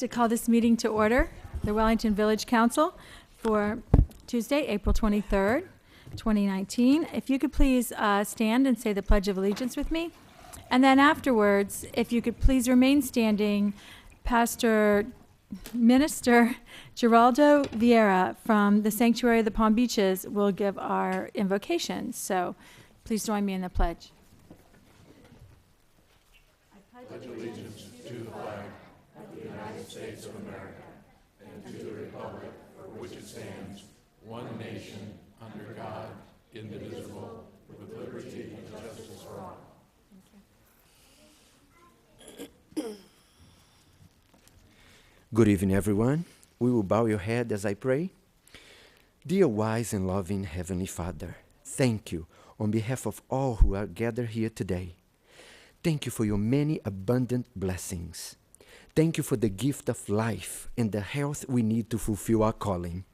To call this meeting to order, the Wellington Village Council for Tuesday, April 23rd, 2019. If you could please stand and say the Pledge of Allegiance with me. And then afterwards, if you could please remain standing, Minister Geraldo Vieira from the Sanctuary of the Palm Beaches will give our invocation. So please join me in the pledge. I pledge allegiance to the flag of the United States of America and to the republic for which it stands, one nation, under God, indivisible, with liberty and justice for all. Good evening, everyone. We will bow your head as I pray. Dear wise and loving Heavenly Father, thank you on behalf of all who are gathered here today. Thank you for your many abundant blessings. Thank you for the gift of life and the health we need to fulfill our calling.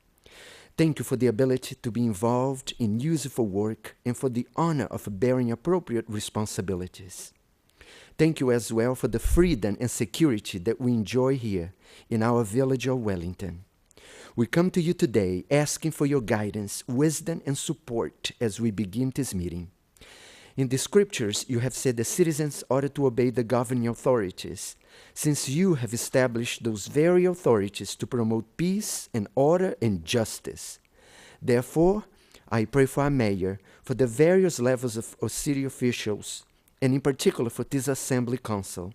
Thank you for the ability to be involved in useful work and for the honor of bearing appropriate responsibilities. Thank you as well for the freedom and security that we enjoy here in our village of Wellington. We come to you today asking for your guidance, wisdom, and support as we begin this meeting. In the scriptures, you have said the citizens ought to obey the governing authorities, since you have established those very authorities to promote peace and order and justice. Therefore, I pray for our mayor, for the various levels of city officials, and in particular for this Assembly Council.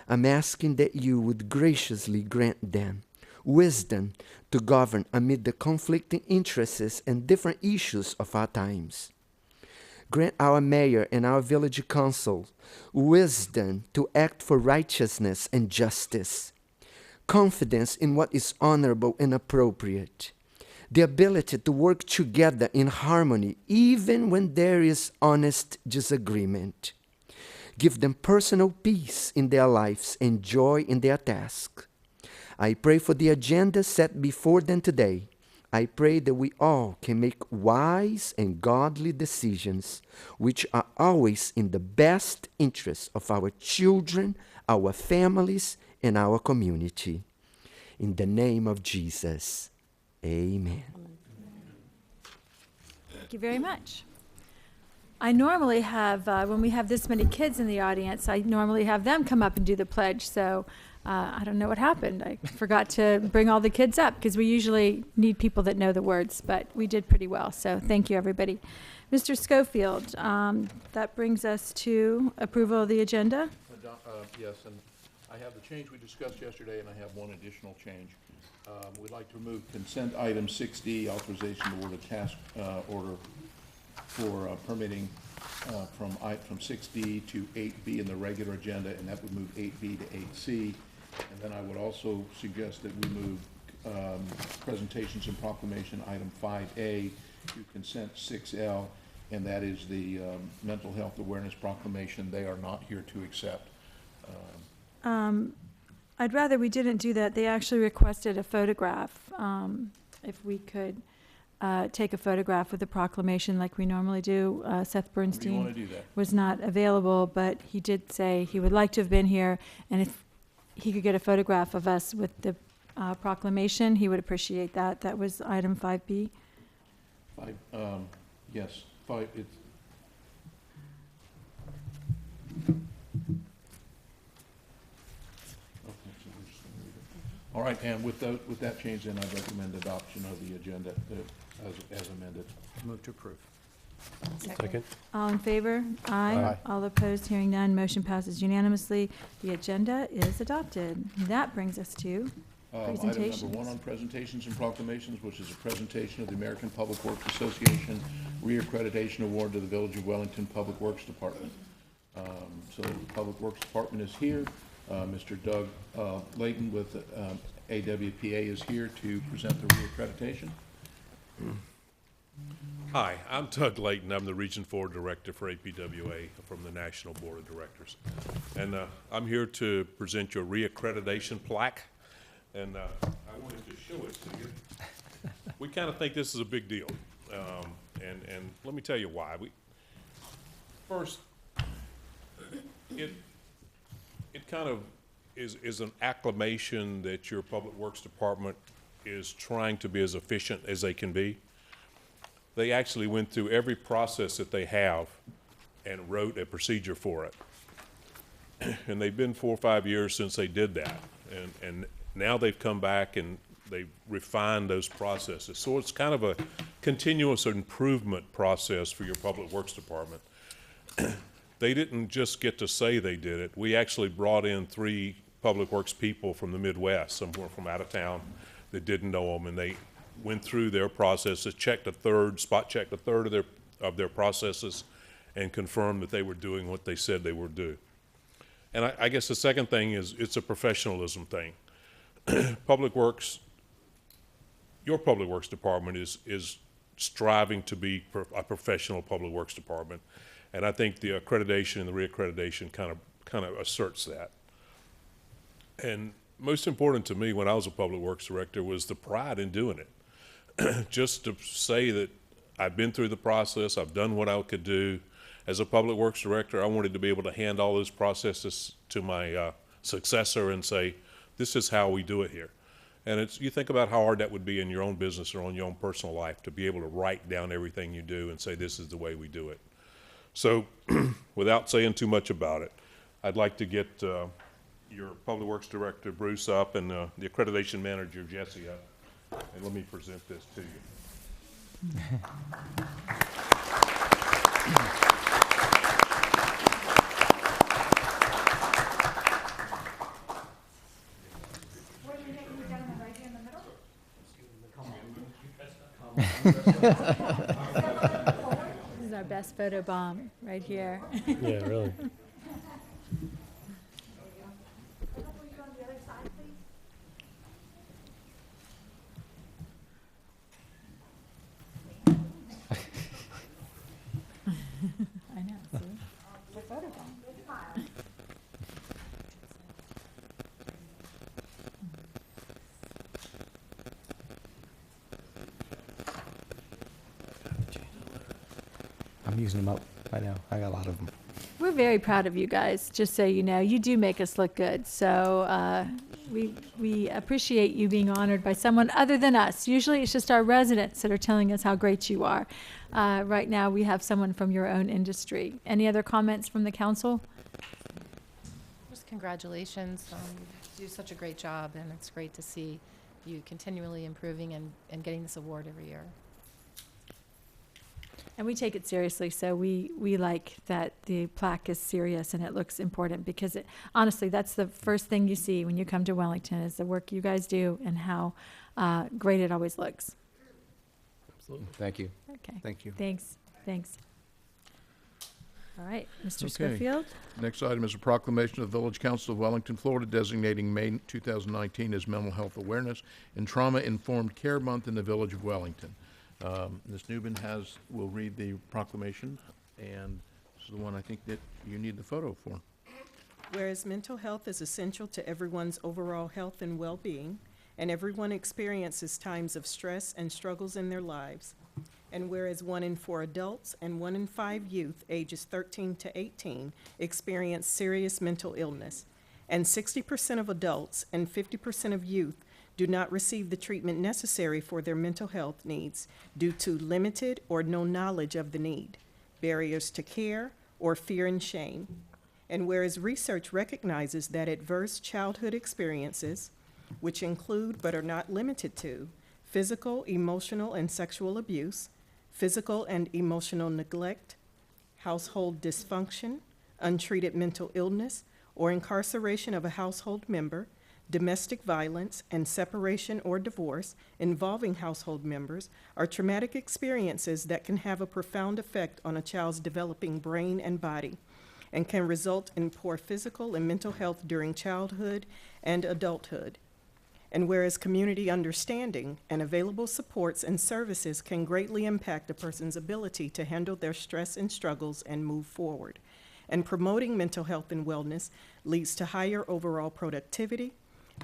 I'm asking that you would graciously grant them wisdom to govern amid the conflicting interests and different issues of our times. Grant our mayor and our village council wisdom to act for righteousness and justice, confidence in what is honorable and appropriate, the ability to work together in harmony even when there is honest disagreement. Give them personal peace in their lives and joy in their task. I pray for the agenda set before them today. I pray that we all can make wise and godly decisions which are always in the best interest of our children, our families, and our community. In the name of Jesus, amen. Thank you very much. I normally have, when we have this many kids in the audience, I normally have them come up and do the pledge. So I don't know what happened. I forgot to bring all the kids up because we usually need people that know the words, but we did pretty well. So thank you, everybody. Mr. Schofield, that brings us to approval of the agenda. Yes, and I have the change we discussed yesterday, and I have one additional change. We'd like to remove consent item 6D, authorization to award a task order for permitting from 6D to 8B in the regular agenda, and that would move 8B to 8C. And then I would also suggest that we move presentations and proclamation item 5A to consent 6L, and that is the mental health awareness proclamation. They are not here to accept. I'd rather we didn't do that. They actually requested a photograph. If we could take a photograph with the proclamation like we normally do. Seth Bernstein was not available, but he did say he would like to have been here, and if he could get a photograph of us with the proclamation, he would appreciate that. That was item 5B. Yes, 5. It's all right, and with that change, then I recommend adoption of the agenda as amended. Move to approve. Second. All in favor? Aye. All opposed? Hearing none. Motion passes unanimously. The agenda is adopted. That brings us to presentations. Item number 1 on presentations and proclamations, which is a presentation of the American Public Works Association Reaccreditation Award to the Village of Wellington Public Works Department. So the Public Works Department is here. Mr. Doug Layton with AWPA is here to present the reaccreditation. Hi, I'm Doug Layton. I'm the Region 4 Director for APWA from the National Board of Directors. And I'm here to present your reaccreditation plaque. And I wanted to show it to you. We kind of think this is a big deal. And let me tell you why. First, it kind of is an acclamation that your Public Works Department is trying to be as efficient as they can be. They actually went through every process that they have and wrote a procedure for it. And they've been 4 or 5 years since they did that. And now they've come back and they've refined those processes. So it's kind of a continuous improvement process for your Public Works Department. They didn't just get to say they did it. We actually brought in 3 Public Works people from the Midwest, somewhere from out of town, that didn't know them, and they went through their processes, spot checked a third of their processes, and confirmed that they were doing what they said they would do. And I guess the second thing is it's a professionalism thing. Public Works, your Public Works Department is striving to be a professional Public Works Department, and I think the accreditation and the reaccreditation kind of asserts that. And most important to me when I was a Public Works Director was the pride in doing it. Just to say that I've been through the process, I've done what I could do. As a Public Works Director, I wanted to be able to hand all those processes to my successor and say, this is how we do it here. And you think about how hard that would be in your own business or on your own personal life to be able to write down everything you do and say, this is the way we do it. So without saying too much about it, I'd like to get your Public Works Director, Bruce, up, and the Accreditation Manager, Jesse, up. And let me present this to you. This is our best photo bomb right here. Yeah, really. I know, see? The photo bomb. I'm using them up. I know. I got a lot of them. We're very proud of you guys, just so you know. You do make us look good. So we appreciate you being honored by someone other than us. Usually it's just our residents that are telling us how great you are. Right now we have someone from your own industry. Any other comments from the council? Just congratulations. You do such a great job, and it's great to see you continually improving and getting this award every year. And we take it seriously, so we like that the plaque is serious and it looks important, because honestly, that's the first thing you see when you come to Wellington is the work you guys do and how great it always looks. Absolutely. Thank you. Okay. Thank you. Thanks. All right, Mr. Okay. Schofield. Next item is a proclamation of the Village Council of Wellington, Florida, designating May 2019 as Mental Health Awareness and Trauma-Informed Care Month in the Village of Wellington. Ms. Newman will read the proclamation, and this is the one I think that you need the photo for. Whereas mental health is essential to everyone's overall health and well-being, and everyone experiences times of stress and struggles in their lives, and whereas 1 in 4 adults and 1 in 5 youth ages 13 to 18 experience serious mental illness, and 60% of adults and 50% of youth do not receive the treatment necessary for their mental health needs due to limited or no knowledge of the need, barriers to care, or fear and shame. And whereas research recognizes that adverse childhood experiences, which include but are not limited to physical, emotional, and sexual abuse, physical and emotional neglect, household dysfunction, untreated mental illness, or incarceration of a household member, domestic violence, and separation or divorce involving household members are traumatic experiences that can have a profound effect on a child's developing brain and body, and can result in poor physical and mental health during childhood and adulthood. And whereas community understanding and available supports and services can greatly impact a person's ability to handle their stress and struggles and move forward. And promoting mental health and wellness leads to higher overall productivity,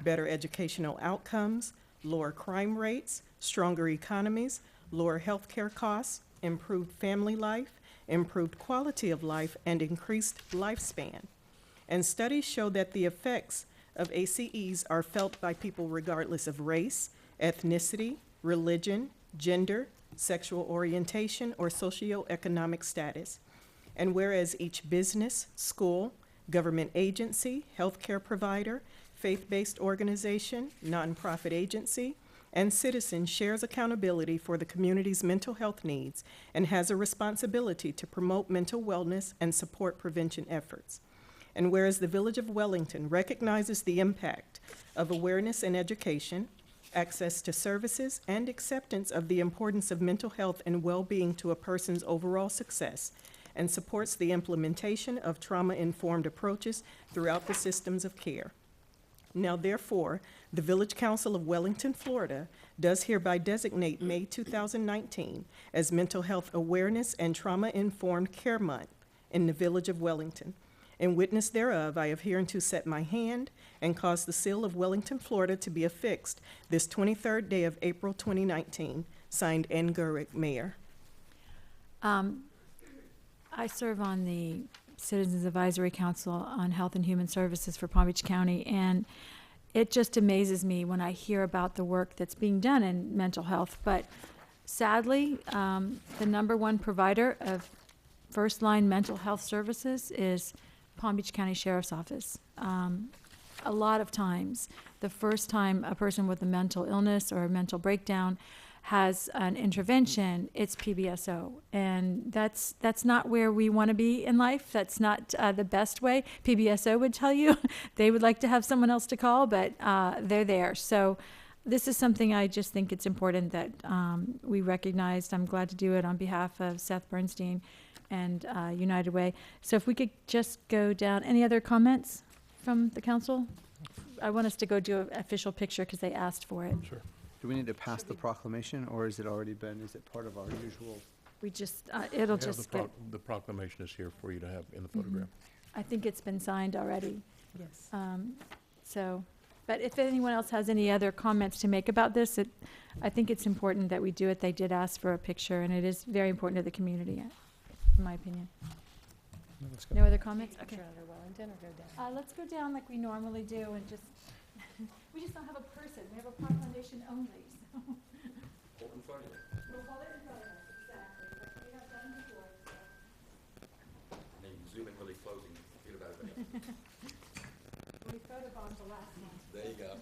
better educational outcomes, lower crime rates, stronger economies, lower healthcare costs, improved family life, improved quality of life, and increased lifespan. And studies show that the effects of ACEs are felt by people regardless of race, ethnicity, religion, gender, sexual orientation, or socioeconomic status. And whereas each business, school, government agency, healthcare provider, faith-based organization, nonprofit agency, and citizen shares accountability for the community's mental health needs and has a responsibility to promote mental wellness and support prevention efforts. And whereas the Village of Wellington recognizes the impact of awareness and education, access to services, and acceptance of the importance of mental health and well-being to a person's overall success, and supports the implementation of trauma-informed approaches throughout the systems of care. Now therefore, the Village Council of Wellington, Florida, does hereby designate May 2019 as Mental Health Awareness and Trauma-Informed Care Month in the Village of Wellington. In witness thereof, I have hereunto set my hand and caused the seal of Wellington, Florida to be affixed this 23rd day of April 2019. Signed, Ann Gurrick, Mayor. I serve on the Citizens Advisory Council on Health and Human Services for Palm Beach County, and it just amazes me when I hear about the work that's being done in mental health. But sadly, the number one provider of first-line mental health services is Palm Beach County Sheriff's Office. A lot of times, the first time a person with a mental illness or a mental breakdown has an intervention, it's PBSO. And that's not where we want to be in life. That's not the best way. PBSO would tell you they would like to have someone else to call, but they're there. So this is something I just think it's important that we recognized. I'm glad to do it on behalf of Seth Bernstein and United Way. So if we could just go down, any other comments from the council? I want us to go do an official picture because they asked for it. Sure. Do we need to pass the proclamation, or is it part of our usual? We just, it'll We have just the get, the proclamation is here for you to have in the photograph. I think it's been signed already. Yes. So, but if anyone else has any other comments to make about this, I think it's important that we do it. They did ask for a picture, and it is very important to the community, in my opinion. Let's go. No other comments? Okay. Picture under Wellington or go down? Let's go down like we normally do and just, we just don't have a person. We have a proclamation only, so. We'll hold it in front of us, exactly, like we have done before, so. Maybe zoom in really close and get about it. We photobombed the last one. There you go.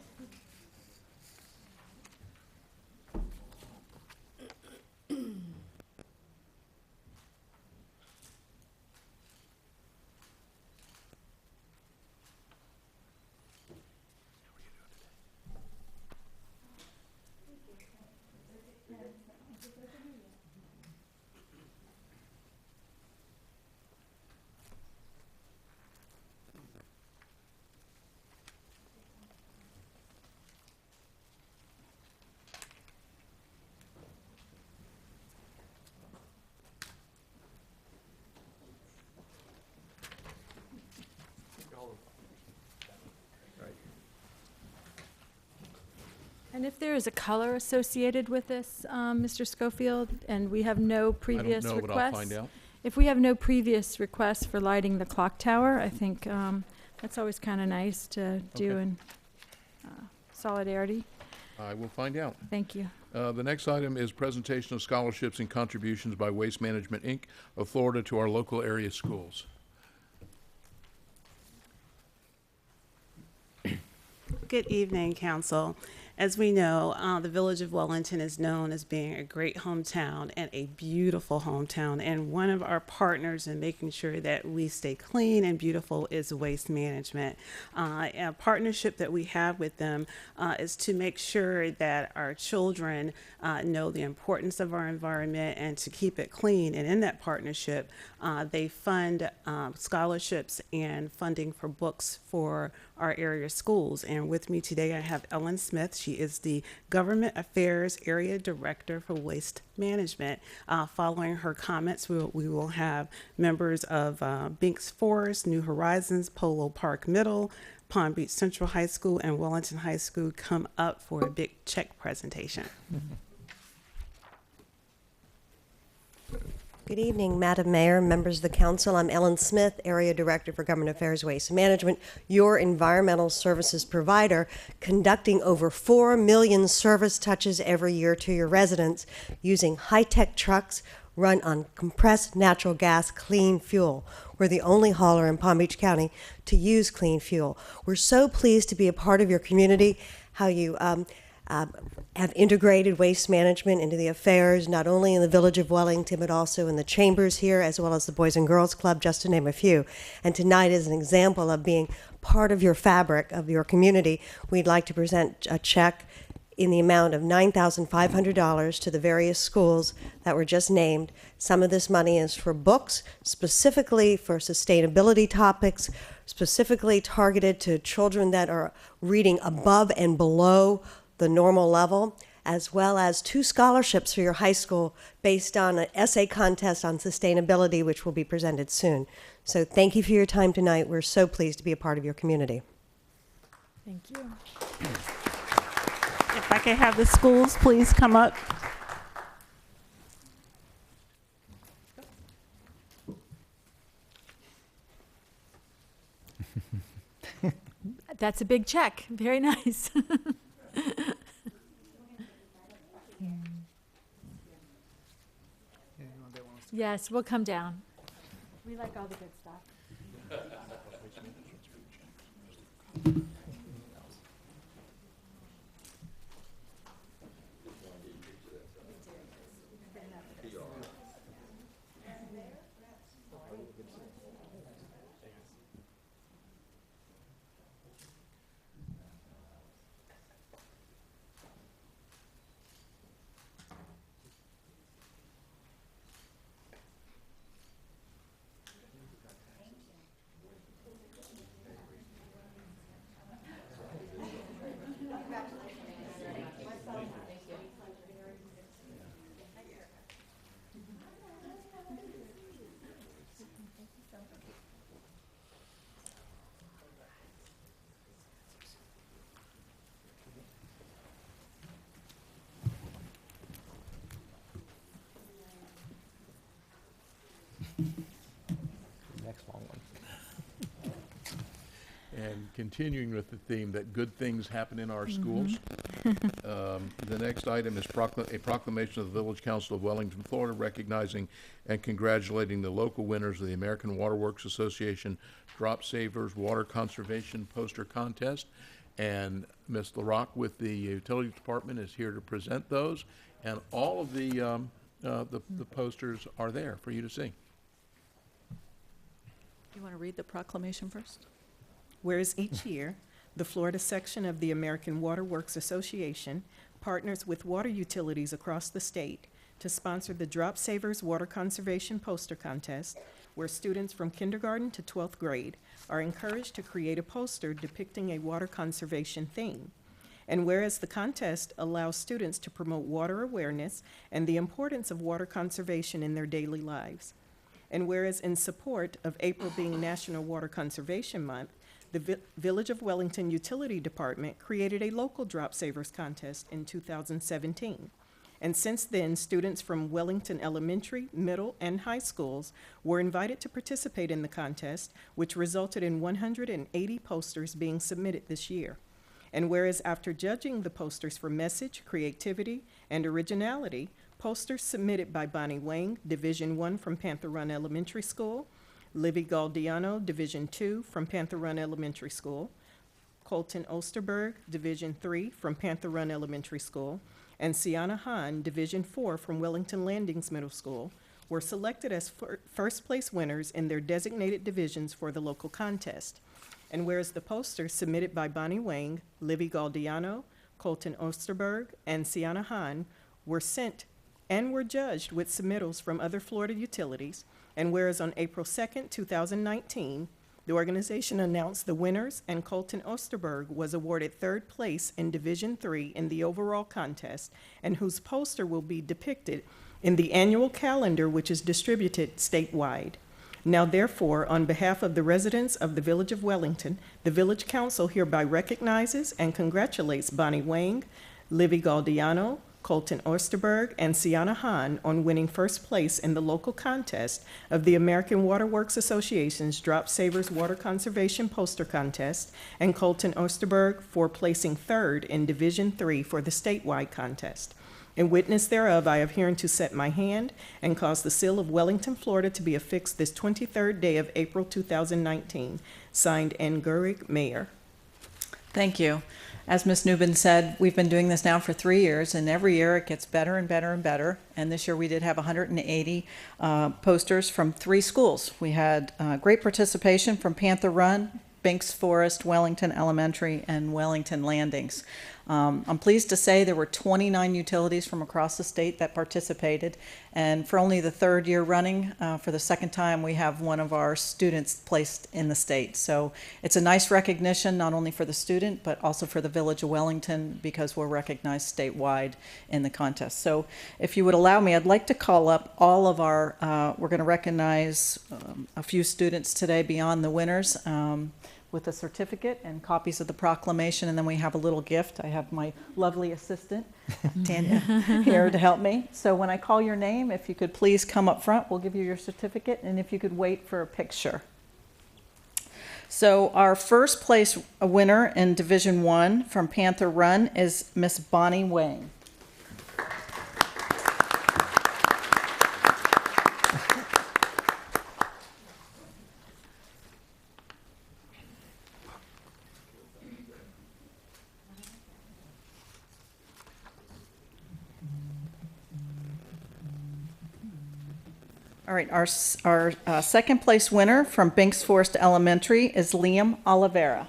And if there is a color associated with this, Mr. Schofield, and we have no previous I don't know, but I'll find out. if we have no previous requests for lighting the clock tower, I think that's always kind of nice to do Okay. in solidarity. I will find out. Thank you. The next item is presentation of scholarships and contributions by Waste Management, Inc. of Florida to our local area schools. Good evening, Council. As we know, the Village of Wellington is known as being a great hometown and a beautiful hometown. And one of our partners in making sure that we stay clean and beautiful is Waste Management. A partnership that we have with them is to make sure that our children know the importance of our environment and to keep it clean. And in that partnership, they fund scholarships and funding for books for our area schools. And with me today, I have Ellen Smith. She is the Government Affairs Area Director for Waste Management. Following her comments, we will have members of Binks Forest, New Horizons, Polo Park Middle, Palm Beach Central High School, and Wellington High School come up for a big check presentation. Good evening, Madam Mayor, members of the council. I'm Ellen Smith, Area Director for Government Affairs, Waste Management, your environmental services provider, conducting over 4 million service touches every year to your residents using high-tech trucks run on compressed natural gas clean fuel. We're the only hauler in Palm Beach County to use clean fuel. We're so pleased to be a part of your community, how you have integrated waste management into the affairs, not only in the Village of Wellington, but also in the chambers here, as well as the Boys and Girls Club, just to name a few. And tonight is an example of being part of your fabric of your community. We'd like to present a check in the amount of $9,500 to the various schools that were just named. Some of this money is for books, specifically for sustainability topics, specifically targeted to children that are reading above and below the normal level, as well as 2 scholarships for your high school based on an essay contest on sustainability, which will be presented soon. So thank you for your time tonight. We're so pleased to be a part of your community. Thank you. If I could have the schools please come up. That's a big check. Very nice. Yes, we'll come down. We like all the good stuff. Next long one. And continuing with the theme that good things happen in our schools, the next item is a proclamation of the Village Council of Wellington, Florida, recognizing and congratulating the local winners of the American Water Works Association Drop Savers Water Conservation Poster Contest. And Ms. LaRock with the Utility Department is here to present those. And all of the posters are there for you to see. You want to read the proclamation first? Whereas each year, the Florida section of the American Water Works Association partners with water utilities across the state to sponsor the Drop Savers Water Conservation Poster Contest, where students from kindergarten to 12th grade are encouraged to create a poster depicting a water conservation theme. And whereas the contest allows students to promote water awareness and the importance of water conservation in their daily lives. And whereas in support of April being National Water Conservation Month, the Village of Wellington Utility Department created a local Drop Savers contest in 2017. And since then, students from Wellington elementary, middle, and high schools were invited to participate in the contest, which resulted in 180 posters being submitted this year. And whereas after judging the posters for message, creativity, and originality, posters submitted by Bonnie Wang, Division I from Panther Run Elementary School, Livy Galdiano, Division II from Panther Run Elementary School, Colton Osterberg, Division III from Panther Run Elementary School, and Sienna Hahn, Division IV from Wellington Landings Middle School, were selected as first place winners in their designated divisions for the local contest. And whereas the posters submitted by Bonnie Wang, Livy Galdiano, Colton Osterberg, and Sienna Hahn were sent and were judged with submittals from other Florida utilities, and whereas on April 2nd, 2019, the organization announced the winners, and Colton Osterberg was awarded third place in Division III in the overall contest, and whose poster will be depicted in the annual calendar, which is distributed statewide. Now therefore, on behalf of the residents of the Village of Wellington, the Village Council hereby recognizes and congratulates Bonnie Wang, Livy Galdiano, Colton Osterberg, and Sienna Hahn on winning first place in the local contest of the American Water Works Association's Drop Savers Water Conservation Poster Contest, and Colton Osterberg for placing third in Division III for the statewide contest. In witness thereof, I have hereunto set my hand and caused the seal of Wellington, Florida to be affixed this 23rd day of April 2019. Signed, N. Gehrig, Mayor. Thank you. As Ms. Newbin said, we've been doing this now for 3 years, and every year it gets better and better and better. And this year we did have 180 posters from 3 schools. We had great participation from Panther Run, Binks Forest, Wellington Elementary, and Wellington Landings. I'm pleased to say there were 29 utilities from across the state that participated, and for only the 3rd year running, for the 2nd time, we have one of our students placed in the state. So it's a nice recognition, not only for the student, but also for the Village of Wellington, because we're recognized statewide in the contest. So if you would allow me, I'd like to call up all of our, we're going to recognize a few students today beyond the winners, with a certificate and copies of the proclamation, and then we have a little gift. I have my lovely assistant, Tanya, here to help me. So when I call your name, if you could please come up front, we'll give you your certificate, and if you could wait for a picture. So our first place winner in Division I from Panther Run is Miss Bonnie Wang. All right, our second place winner from Binks Forest Elementary is Liam Oliveira.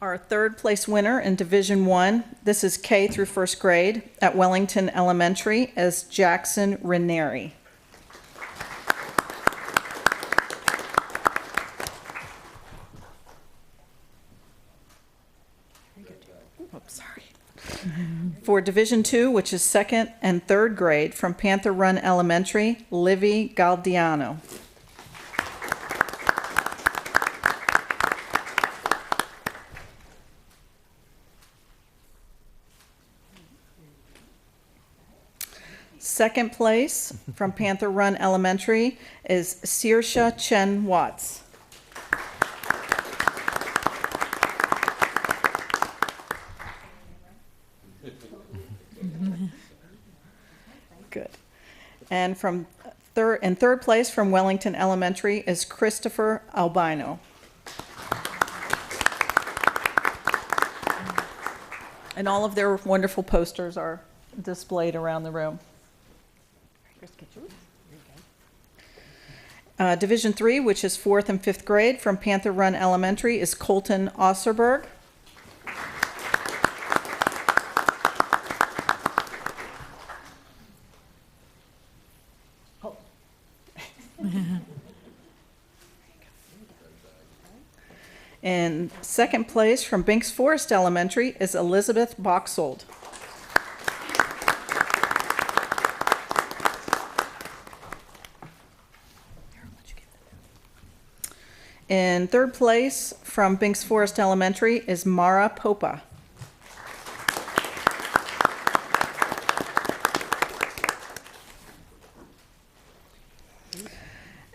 Our third place winner in Division I, this is K through 1st grade at Wellington Elementary, is Jackson Ranieri. For Division II, which is 2nd and 3rd grade, from Panther Run Elementary, Livy Galdiano. Second place from Panther Run Elementary is Saoirse Chen Watts. Good. And from third place from Wellington Elementary is Christopher Albino. And all of their wonderful posters are displayed around the room. Division III, which is 4th and 5th grade, from Panther Run Elementary, is Colton Osterberg. In 2nd place from Binks Forest Elementary is Elizabeth Boxold. In 3rd place from Binks Forest Elementary is Mara Popa.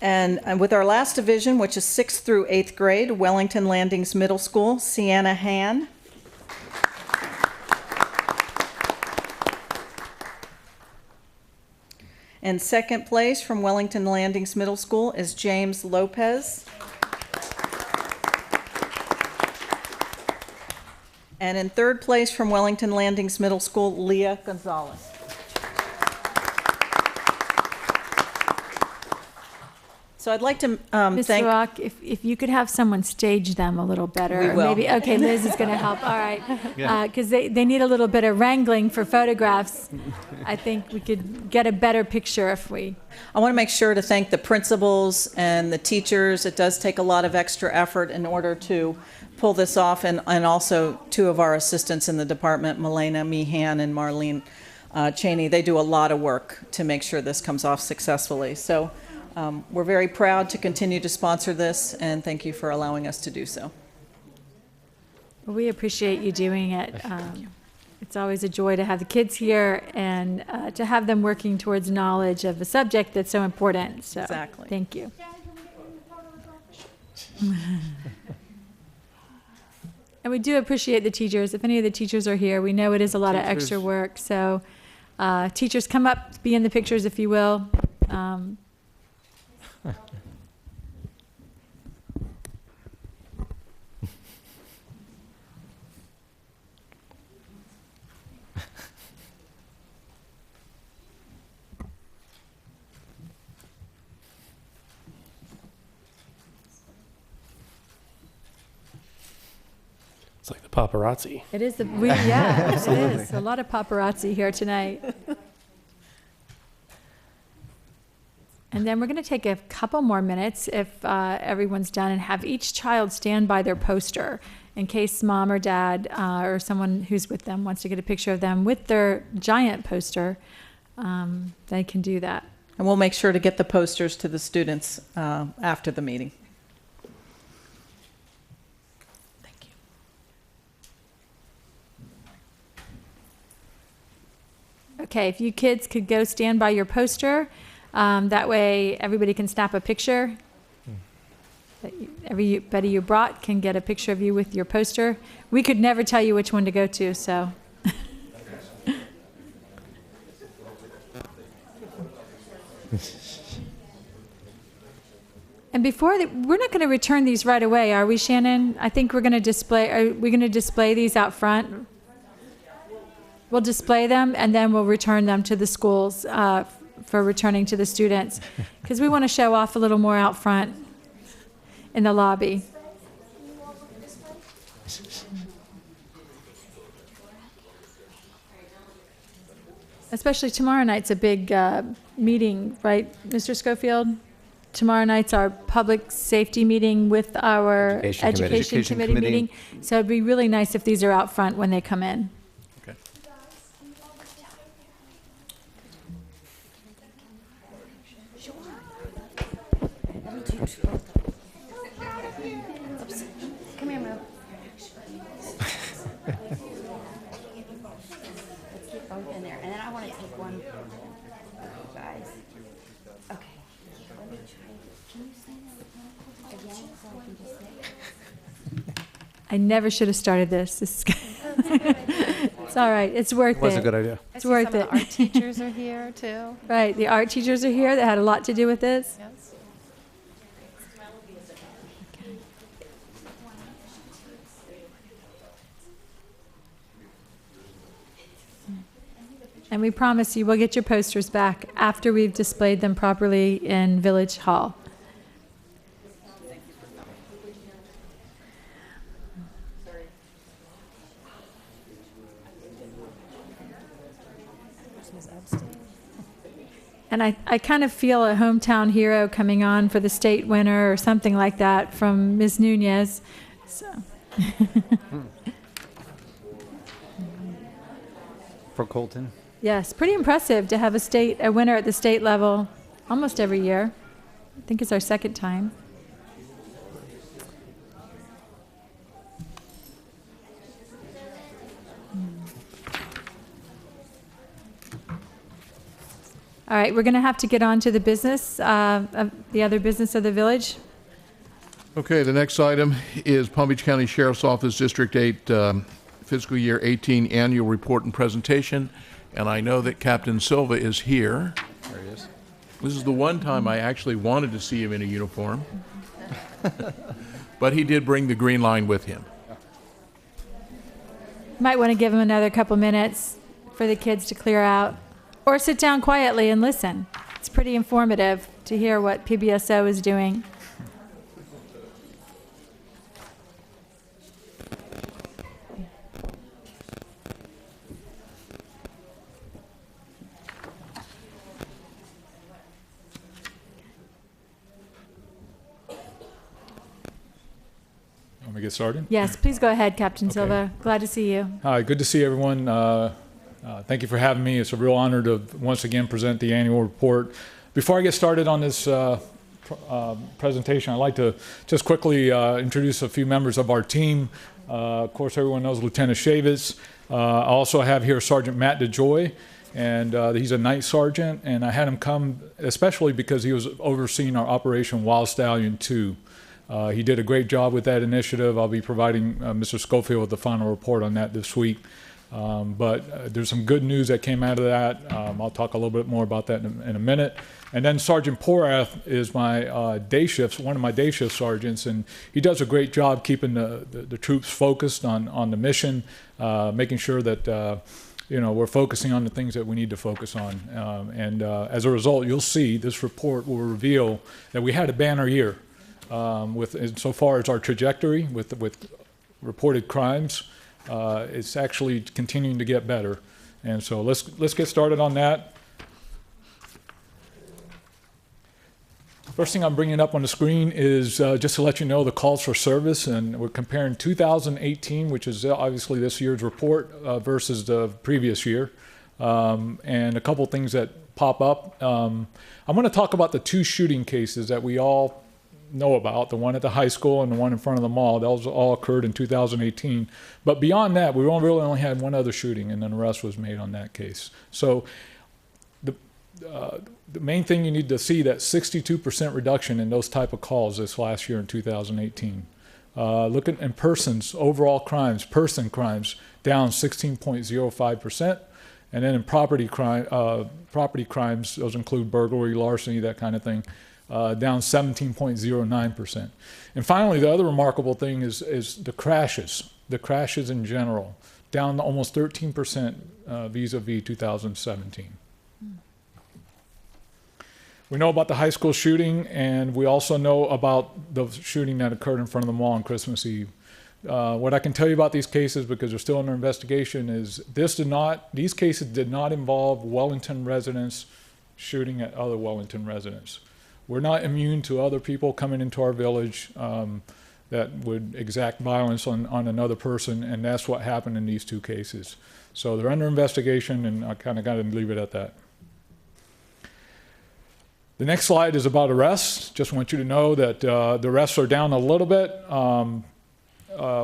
And with our last division, which is 6th through 8th grade, Wellington Landings Middle School, Sienna Han. In 2nd place from Wellington Landings Middle School is James Lopez. And in 3rd place from Wellington Landings Middle School, Leah Gonzalez. So I'd like to Ms. thank... Rock, if you could have someone stage them a little better. We or will. Maybe, okay, Liz is going to help. All right. Because they need a little bit of wrangling for photographs. I think we could get a better picture if we... I want to make sure to thank the principals and the teachers. It does take a lot of extra effort in order to pull this off, and also 2 of our assistants in the department, Milena Meehan and Marlene Cheney. They do a lot of work to make sure this comes off successfully. So we're very proud to continue to sponsor this, and thank you for allowing us to do so. Well, we appreciate you doing it. It's always a joy to have the kids here and to have them working towards knowledge of a subject that's so important. So, Exactly. Thank you. And we do appreciate the teachers. If any of the teachers are here, we know it is a lot of extra Teachers. work. So, teachers, come up, be in the pictures if you will. It's like the paparazzi. It is yeah, it is a lot of paparazzi here tonight. And then we're going to take a couple more minutes if everyone's done and have each child stand by their poster in case mom or dad or someone who's with them wants to get a picture of them with their giant poster. They can do that. And we'll make sure to get the posters to the students after the meeting. Thank you. Okay, if you kids could go stand by your poster, that way everybody can snap a picture. Everybody you brought can get a picture of you with your poster. We could never tell you which one to go to, so. And we're not going to return these right away, are we, Shannon? I think we're going to display, are we going to display these out front? We'll display them and then we'll return them to the schools for returning to the students. Because we want to show off a little more out front in the lobby. Especially tomorrow night's a big meeting, right, Mr. Schofield? Tomorrow night's our public safety meeting with our education committee meeting. So it'd be really nice if these are out front when they come in. Okay. Come here, Mo. Let's get both in there, and then I want to take one, guys. Okay. Let me try. Can you say that again so I can just say? I never should have started this. It's all right. It's worth it. Was a good idea. It's worth Some of it. the art teachers are here too. Right. The art teachers are here. That had a lot to do with this. Yes. And we promise you we'll get your posters back after we've displayed them properly in Village Hall. And I kind of feel a hometown hero coming on for the state winner or something like that from Ms. Nunez. So. For Colton. Yes, pretty impressive to have a winner at the state level almost every year. I think it's our second time. All right, we're going to have to get on to the business, the other business of the village. Okay, the next item is Palm Beach County Sheriff's Office District 8 fiscal year 18 annual report and presentation. And I know that Captain Silva is here. There he is. This is the one time I actually wanted to see him in a uniform. But he did bring the green line with him. Might want to give him another couple minutes for the kids to clear out. Or sit down quietly and listen. It's pretty informative to hear what PBSO is doing. Want me to get started? Yes, please go ahead, Captain Okay. Silva. Glad to see you. Hi, good to see everyone. Thank you for having me. It's a real honor to once again present the annual report. Before I get started on this presentation, I'd like to just quickly introduce a few members of our team. Of course, everyone knows Lieutenant Shavitz. I also have here Sergeant Matt DeJoy, and he's a night sergeant, and I had him come especially because he was overseeing our Operation Wild Stallion 2. He did a great job with that initiative. I'll be providing Mr. Schofield with the final report on that this week. But there's some good news that came out of that. I'll talk a little bit more about that in a minute. And then Sergeant Porath is my one of my day shift sergeants, and he does a great job keeping the troops focused on the mission, making sure that we're focusing on the things that we need to focus on. And as a result, you'll see this report will reveal that we had a banner year so far as our trajectory with reported crimes. It's actually continuing to get better. And so let's get started on that. First thing I'm bringing up on the screen is just to let you know the calls for service, and we're comparing 2018, which is obviously this year's report, versus the previous year, and a couple things that pop up. I'm going to talk about the two shooting cases that we all know about, the one at the high school and the one in front of the mall. Those all occurred in 2018. But beyond that, we really only had one other shooting, and then the arrest was made on that case. So the main thing you need to see, that 62% reduction in those type of calls this last year in 2018. Look at in persons, overall crimes, person crimes, down 16.05%. And then in property crimes, those include burglary, larceny, that kind of thing, down 17.09%. And finally, the other remarkable thing is the crashes in general, down almost 13% vis-a-vis 2017. We know about the high school shooting, and we also know about the shooting that occurred in front of the mall on Christmas Eve. What I can tell you about these cases, because they're still under investigation, is these cases did not involve Wellington residents shooting at other Wellington residents. We're not immune to other people coming into our village that would exact violence on another person, and that's what happened in these two cases. So they're under investigation, and I kind of got to leave it at that. The next slide is about arrests. Just want you to know that the arrests are down a little bit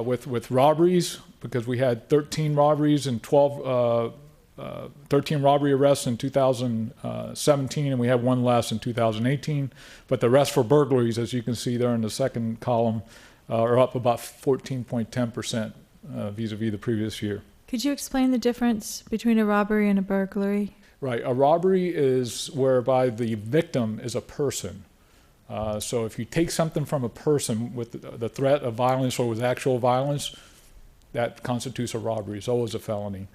with robberies, because we had 13 robberies and 13 robbery arrests in 2017, and we had one less in 2018. But the arrests for burglaries, as you can see there in the second column, are up about 14.10% vis-a-vis the previous year. Could you explain the difference between a robbery and a burglary? Right. A robbery is whereby the victim is a person. So if you take something from a person with the threat of violence or with actual violence, that constitutes a robbery. It's always a felony.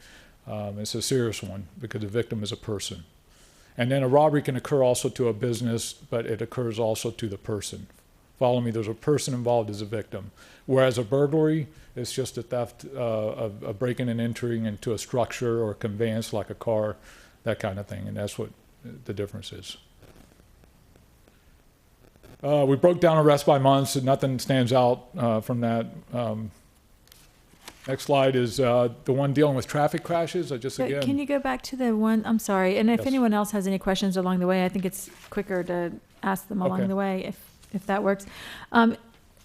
It's a serious one because the victim is a person. And then a robbery can occur also to a business, but it occurs also to the person. Follow me, there's a person involved as a victim. Whereas a burglary is just a theft, a breaking and entering into a structure or a conveyance like a car, that kind of thing, and that's what the difference is. We broke down arrests by months, and nothing stands out from that. Next slide is the one dealing with traffic crashes. Can you go back to the one? I'm sorry, and if anyone else has any questions along the way, I think it's quicker to ask them along the way if that works.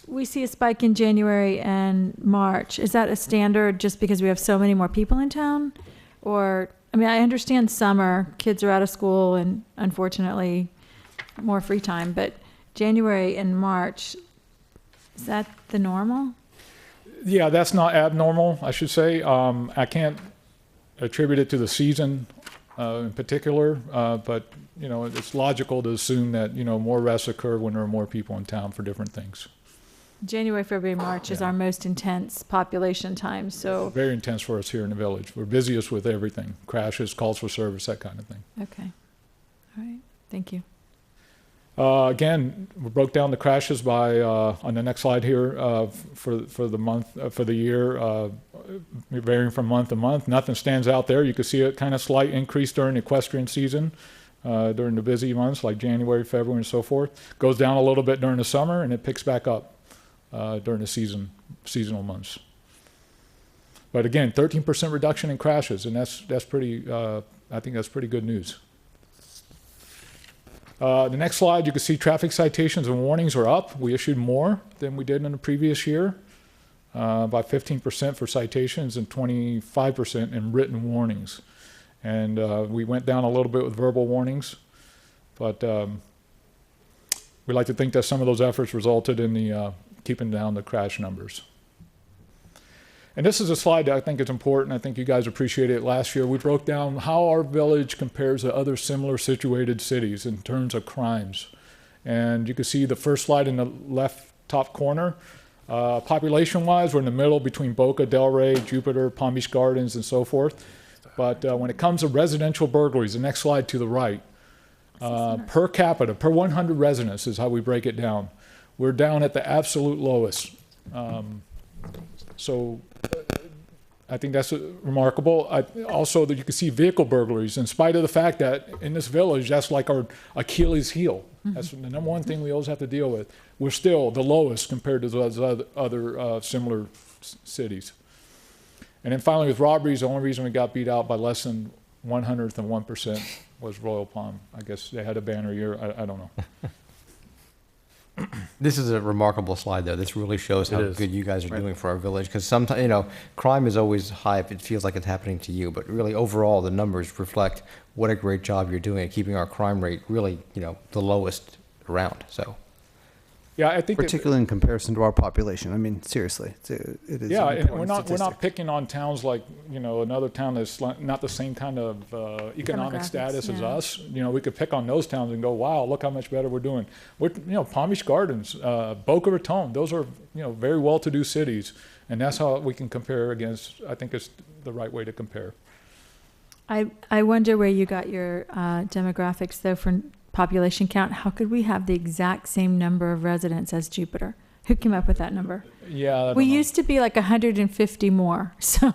We see a spike in January and March. Is that a standard just because we have so many more people in town? Or, I mean, I understand summer, kids are out of school and unfortunately more free time, but January and March, is that the normal? Yeah, that's not abnormal, I should say. I can't attribute it to the season in particular, but it's logical to assume that more arrests occur when there are more people in town for different things. January, February, March is our most intense population time, so. Very intense for us here in the village. We're busiest with everything, crashes, calls for service, that kind of thing. Okay. All right. Thank you. Again, we broke down the crashes by on the next slide here for the month for the year, varying from month to month. Nothing stands out there. You can see a kind of slight increase during the equestrian season, during the busy months like January, February, and so forth. Goes down a little bit during the summer, and it picks back up during the seasonal months. But again, 13% reduction in crashes, and that's pretty, I think that's pretty good news. The next slide, you can see traffic citations and warnings are up. We issued more than we did in the previous year, by 15% for citations and 25% in written warnings. And we went down a little bit with verbal warnings, but we like to think that some of those efforts resulted in the keeping down the crash numbers. And this is a slide that I think is important. I think you guys appreciated it last year. We broke down how our village compares to other similar situated cities in terms of crimes. And you can see the first slide in the left top corner. Population-wise, we're in the middle between Boca, Delray, Jupiter, Palm Beach Gardens, and so forth. But when it comes to residential burglaries, the next slide to the right, per capita, per 100 residents is how we break it down. We're down at the absolute lowest. So I think that's remarkable. Also, that you can see vehicle burglaries, in spite of the fact that in this village, that's like our Achilles heel. That's the number one thing we always have to deal with. We're still the lowest compared to those other similar cities. And then finally, with robberies, the only reason we got beat out by less than 1/100% was Royal Palm. I guess they had a banner year. I don't know. This is a remarkable slide, though. This really shows how good you guys are doing for our village. Because sometimes, you know, crime is always high if it feels like it's happening to you. But really, overall, the numbers reflect what a great job you're doing at keeping our crime rate really, you know, the lowest around. So, yeah, I think particularly in comparison to our population. I mean, seriously, it is. Yeah, and we're not picking on towns like, you know, another town that's not the same kind of economic status as us. You know, we could pick on those towns and go, wow, look how much better we're doing. You know, Palm Beach Gardens, Boca Raton, those are, you know, very well-to-do cities, and that's how we can compare against. I think it's the right way to compare. I wonder where you got your demographics though for population count. How could we have the exact same number of residents as Jupiter? Who came up with that number? Yeah, we used to be like 150 more, so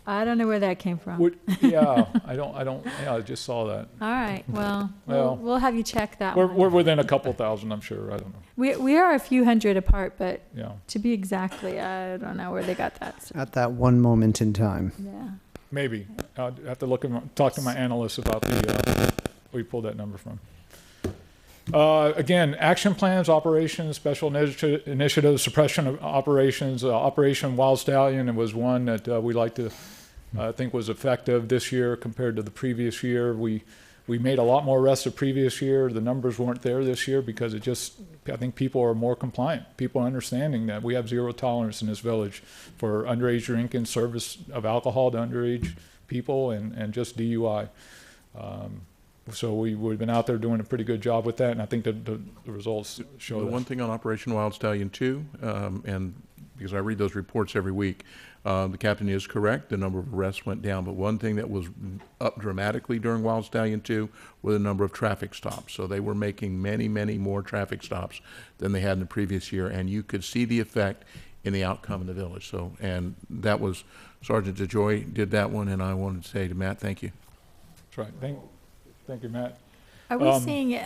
I don't know where that came from. Yeah, I don't. Yeah, I just saw that. All right, well, we'll have you check that. We're within a couple thousand, I'm sure. I don't know. We are a few hundred apart, but yeah, to be exactly, I don't know where they got that. So. At that one moment in time. Yeah. Maybe I'll have to talk to my analysts about where we pulled that number from. Again, action plans, operations, special initiatives, suppression of operations. Operation Wild Stallion, it was one that we like to think was effective this year compared to the previous year. We made a lot more arrests the previous year. The numbers weren't there this year because I think people are more compliant. People are understanding that we have zero tolerance in this village for underage drinking, service of alcohol to underage people, and just DUI. So we've been out there doing a pretty good job with that, and I think that the results show that. One thing on Operation Wild Stallion 2, and because I read those reports every week, the captain is correct. The number of arrests went down, but one thing that was up dramatically during Wild Stallion 2 were the number of traffic stops. So they were making many, many more traffic stops than they had in the previous year, and you could see the effect in the outcome in the village. So, and that was Sergeant DeJoy did that one, and I wanted to say to Matt, thank you. That's right. Thank you, Matt. Are we seeing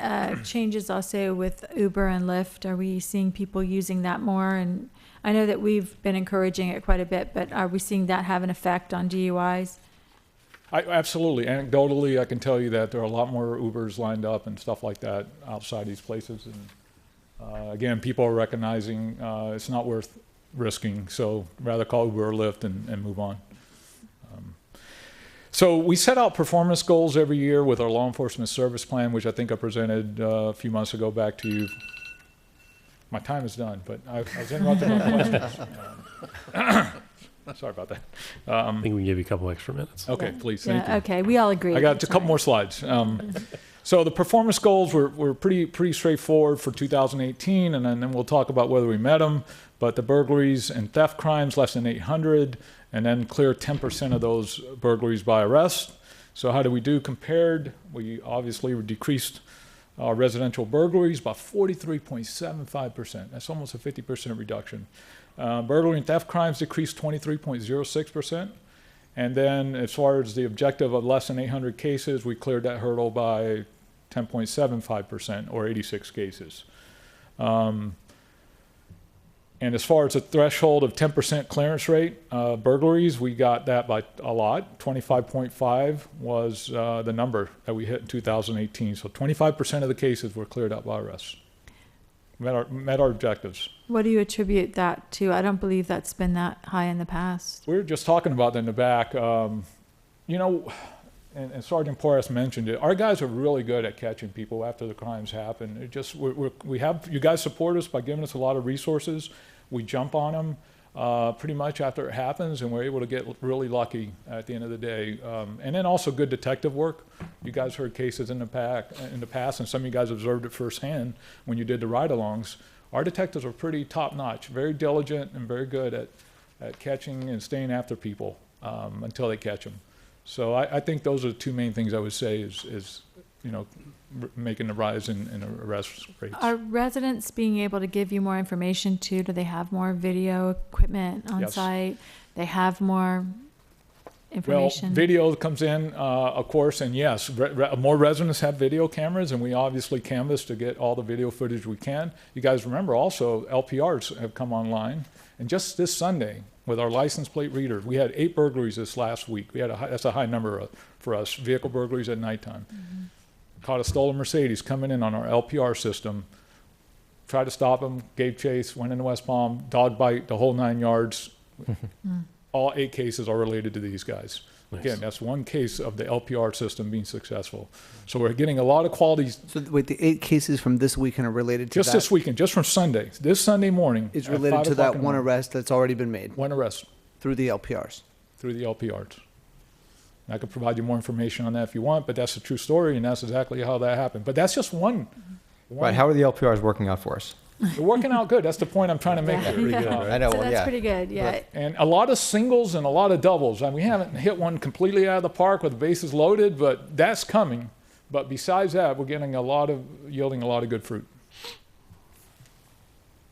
changes also with Uber and Lyft? Are we seeing people using that more? And I know that we've been encouraging it quite a bit, but are we seeing that have an effect on DUIs? Absolutely. Anecdotally, I can tell you that there are a lot more Ubers lined up and stuff like that outside these places. And again, people are recognizing it's not worth risking, so rather call Uber or Lyft and move on. So we set out performance goals every year with our law enforcement service plan, which I think I presented a few months ago back to you. My time is done, but I was interrupted by questions. Sorry about that. I think we can give you a couple extra minutes. Okay, please. Thank you. Okay, we all agree. I got a couple more slides. So the performance goals were pretty straightforward for 2018, and then we'll talk about whether we met them. But the burglaries and theft crimes, less than 800, and then clear 10% of those burglaries by arrest. So how do we do compared? We obviously decreased our residential burglaries by 43.75%. That's almost a 50% reduction. Burglary and theft crimes decreased 23.06%. And then as far as the objective of less than 800 cases, we cleared that hurdle by 10.75%, or 86 cases. And as far as the threshold of 10% clearance rate, burglaries, we got that by a lot. 25.5 was the number that we hit in 2018. So 25% of the cases were cleared up by arrests. Met our objectives. What do you attribute that to? I don't believe that's been that high in the past. We were just talking about that in the back. You know, and Sergeant Porras mentioned it, our guys are really good at catching people after the crimes happen. It just, we have, you guys support us by giving us a lot of resources. We jump on them pretty much after it happens, and we're able to get really lucky at the end of the day. And then also good detective work. You guys heard cases in the past, and some of you guys observed it firsthand when you did the ride-alongs. Our detectives are pretty top-notch, very diligent and very good at catching and staying after people until they catch them. So I think those are the two main things I would say is you know, making the rise in arrest rates. Are residents being able to give you more information too? Do they have more video equipment on Yes. site? They have more Well, information? video comes in, of course, and yes, more residents have video cameras, and we obviously canvass to get all the video footage we can. You guys remember also LPRs have come online, and just this Sunday, with our license plate readers, we had 8 burglaries this last week. We had that's a high number for us, vehicle burglaries at nighttime. Mm-hmm. Caught a stolen Mercedes coming in on our LPR system. Tried to stop him, gave chase, went into West Palm, dog bite, the whole 9 yards. All 8 cases are related to these guys. Nice. Again, that's one case of the LPR system being successful. So we're getting a lot of quality. So wait, the 8 cases from this weekend are related to Just that? this weekend, just from Sunday. This Sunday morning. Is at related 5 to o'clock that in the one morning. arrest that's already been made One arrest through the LPRs? through the LPRs. I could provide you more information on that if you want, but that's a true story, and that's exactly how that happened. But that's just one. Right, how are the LPRs working out for us? They're working out good. That's the point I'm trying to make. Yeah. Here. Yeah. good, right? I know, So well, that's yeah. pretty good, yeah. And a lot of singles and a lot of doubles. I mean, we haven't hit one completely out of the park with the bases loaded, but that's coming. But besides that, we're getting yielding a lot of good fruit.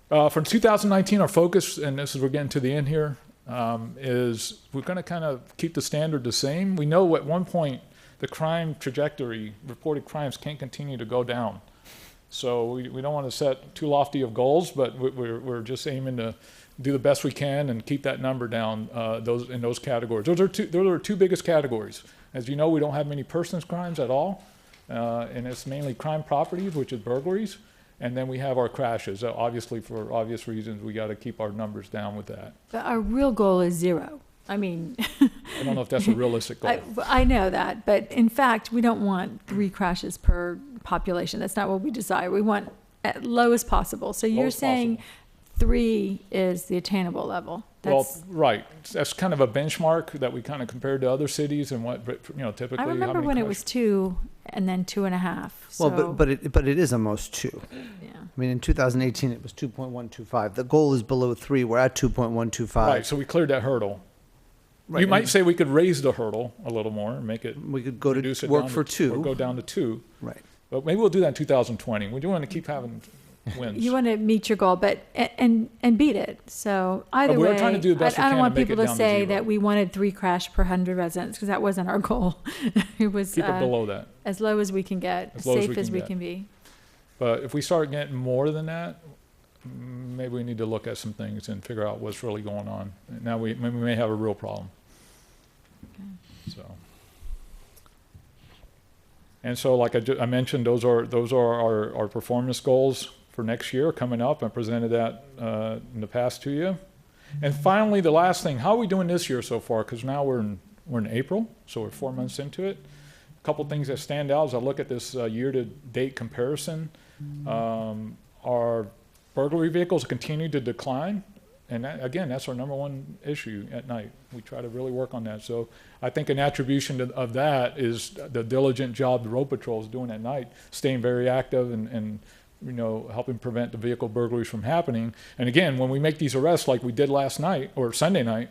For 2019, our focus, and this is, we're getting to the end here, is we're going to kind of keep the standard the same. We know at one point the crime trajectory, reported crimes can't continue to go down. So we don't want to set too lofty of goals, but we're just aiming to do the best we can and keep that number down in those categories. Those are two biggest categories. As you know, we don't have many persons crimes at all, and it's mainly crime properties, which is burglaries. And then we have our crashes. Obviously, for obvious reasons, we got to keep our numbers down with that. But our real goal is 0. I mean, I don't know if that's a realistic goal. I know that, but in fact, we don't want 3 crashes per population. That's not what we desire. We want at lowest possible. So you're Lowest saying possible. 3 is the attainable level. Well, That's, right. That's kind of a benchmark that we kind of compared to other cities and what, typically. I remember when it was 2 and then 2.5. So, Well, but it is almost 2. yeah. I mean, in 2018, it was 2.125. The goal is below 3. We're at 2.125. Right, so we cleared that hurdle. Right, You might and say we could raise the hurdle a little more and make it, we could go to reduce it work down for to, 2. or go down to 2. Right. But maybe we'll do that in 2020. We do want to keep having wins. You want to meet your goal, but and beat it. So either we're way, trying to do the best we I don't can want to make people it to down to say 0. that we wanted 3 crash per 100 residents, because that wasn't our goal. It was Keep it below that. as low as we can get, as As low as safe we as can we get. can be. But if we start getting more than that, maybe we need to look at some things and figure out what's really going on. Now we may have a real problem. So. And so, like I mentioned, those are our performance goals for next year coming up. I presented that in the past to you. And finally, the last thing: how are we doing this year so far? Because now we're in April, so we're 4 months into it. A couple things that stand out as I look at this year-to-date comparison. Our burglary vehicles continue to decline. And that, again, that's our number one issue at night. We try to really work on that. So I think an attribution of that is the diligent job the road patrol is doing at night, staying very active and helping prevent the vehicle burglaries from happening. And again, when we make these arrests like we did last night or Sunday night,